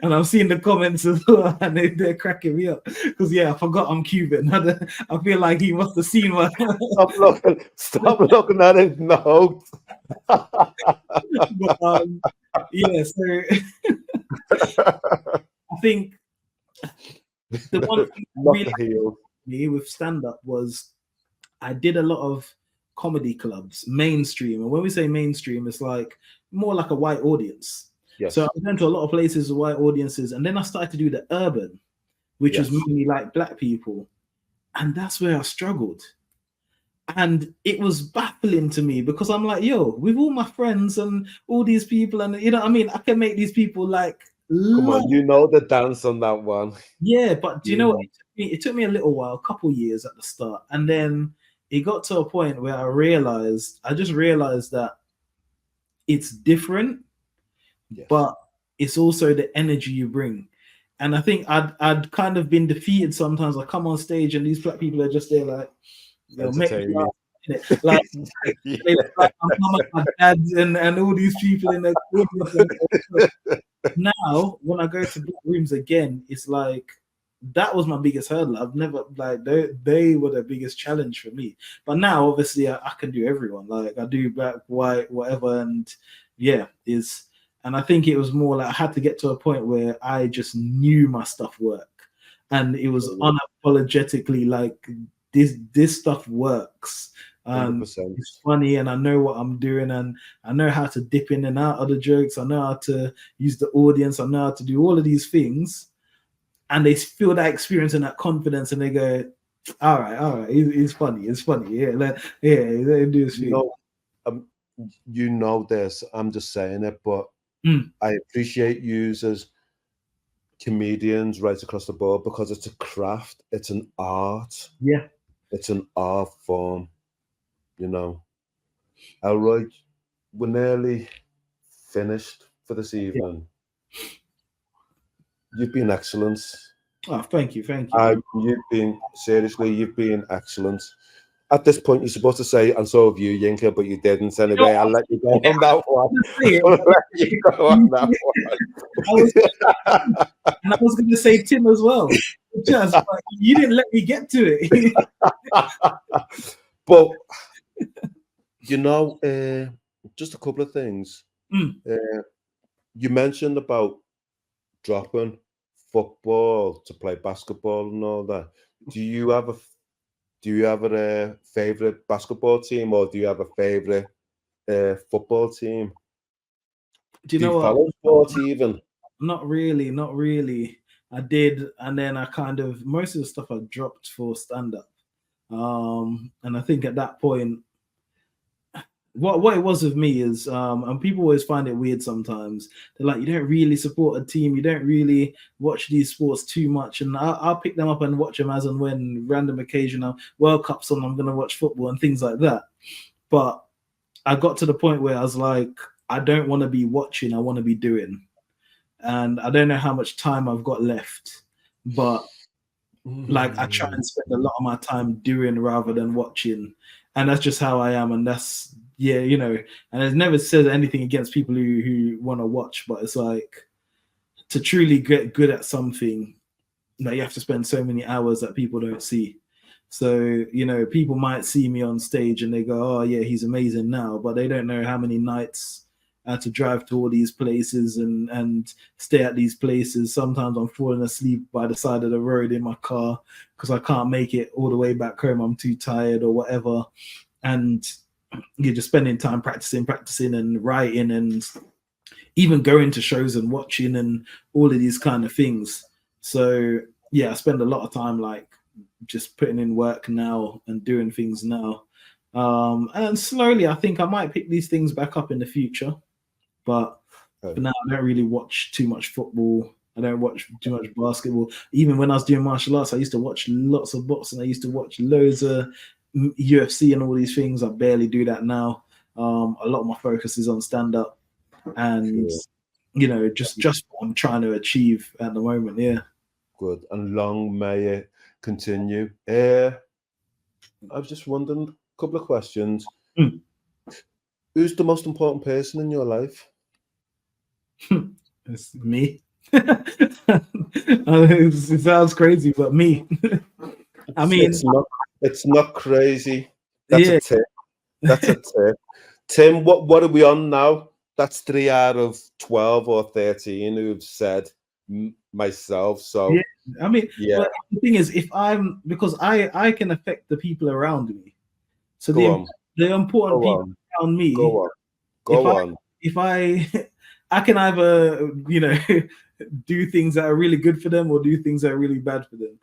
And I've seen the comments as well, and they're cracking me up. Because, I forgot I'm Cuban. I feel like he must have seen my... Stop looking at his notes. But, so... I think the one thing that really me with stand-up was I did a lot of comedy clubs, mainstream. And when we say mainstream, it's like more like a white audience. So I went to a lot of places with white audiences, and then I started to do the urban, which was mainly like black people. And that's where I struggled. And it was baffling to me, because I'm like, with all my friends and all these people, and you know what I mean, I can make these people like... Come on, the dance on that one. Yeah, but do you know what? It took me a little while, a couple years at the start. And then it got to a point where I just realized that it's different, but it's also the energy you bring. And I think I'd kind of been defeated sometimes. I come on stage and these black people are just there like, make me laugh. Like, like my dad and all these people in the now when I go to black rooms again, it's like that was my biggest hurdle. I've never like they were the biggest challenge for me. But now obviously I can do everyone. Like I do black, white, whatever, and and I think it was more like I had to get to a point where I just knew my stuff worked, and it was unapologetically like this stuff works. It's funny, and I know what I'm doing, and I know how to dip in and out of the jokes. I know how to use the audience. I know how to do all of these things, and they feel that experience and that confidence, and they go, "All right, it's funny, let him do his thing." This. I'm just saying it, but I appreciate you as comedians right across the board, because it's a craft, it's an art. Yeah, it's an art form. Elroy, we're nearly finished for this evening. You've been excellent. Oh, thank you. You've been excellent. At this point, you're supposed to say, and so have you, Yinka, but you didn't. Anyway, I'll let you go on that one. And I was going to say Tim as well. Just you didn't let me get to it. But just a couple of things. You mentioned about dropping football to play basketball and all that. Do you have a favorite basketball team, or do you have a favorite football team? Do you know what? Follow sports even? Not really. I did, and then I kind of most of the stuff I dropped for stand-up. And I think at that point, what it was with me is, and people always find it weird sometimes. They're like, you don't really support a team, you don't really watch these sports too much, and I'll pick them up and watch them as and when, random occasional World Cups on, I'm gonna watch football and things like that. But I got to the point where I was like, I don't want to be watching, I want to be doing. And I don't know how much time I've got left, but like I try and spend a lot of my time doing rather than watching. And that's just how I am. And that's, yeah, you know, and it never says anything against people who want to watch, but it's like, to truly get good at something, that you have to spend so many hours that people don't see. So, you know, people might see me on stage and they go, oh yeah, he's amazing now, but they don't know how many nights I had to drive to all these places and stay at these places. Sometimes I'm falling asleep by the side of the road in my car because I can't make it all the way back home. I'm too tired or whatever. And you're just spending time practicing and writing and even going to shows and watching and all of these kind of things. So yeah, I spend a lot of time like just putting in work now and doing things now. And slowly I think I might pick these things back up in the future. But for now, I don't really watch too much football. I don't watch too much basketball. Even when I was doing martial arts, I used to watch lots of boxing. I used to watch loads of UFC and all these things. I barely do that now. A lot of my focus is on stand-up and, you know, just what I'm trying to achieve at the moment. Yeah. Good. And long may it continue. I've just wondered a couple of questions. Who's the most important person in your life? It's me. It sounds crazy, but me. I mean, it's not crazy. That's a tip. That's a tip. Tim, what are we on now? That's 3 out of 12 or 13 who've said myself. So yeah, I mean, well, the thing is, because I can affect the people around me. So the important people around me. Go on. If I can either, you know, do things that are really good for them or do things that are really bad for them.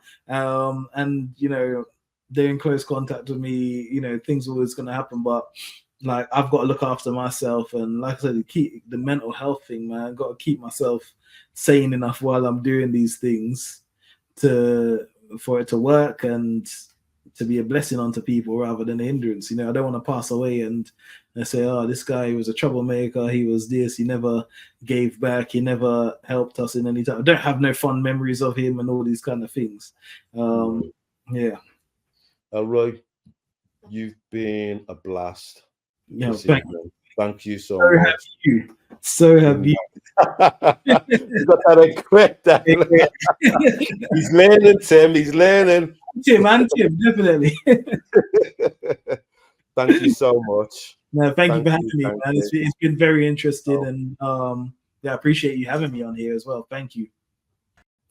And, you know, they're in close contact with me, you know, things are always going to happen. But, like, I've got to look after myself. And like I said, keep the mental health thing, man. I've got to keep myself sane enough while I'm doing these things for it to work and to be a blessing onto people rather than a hindrance. You know, I don't want to pass away and say, oh, this guy was a troublemaker, he was this, he never gave back, he never helped us in any time. I don't have no fond memories of him and all these kind of things. Yeah. Elroy, you've been a blast. Yeah, thank you so much. So have you. He's got that quick. He's learning, Tim. He's learning. Tim, definitely. Thank you so much. No, thank you for having me, man. It's been very interesting, and I appreciate you having me on here as well. Thank you.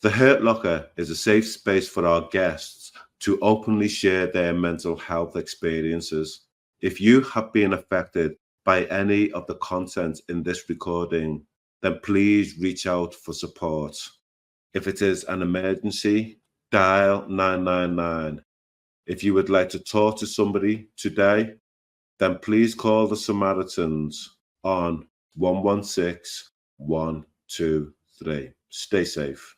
The Hurt Locker is a safe space for our guests to openly share their mental health experiences. If you have been affected by any of the content in this recording, then please reach out for support. If it is an emergency, dial 999. If you would like to talk to somebody today, then please call the Samaritans on 116 123. Stay safe.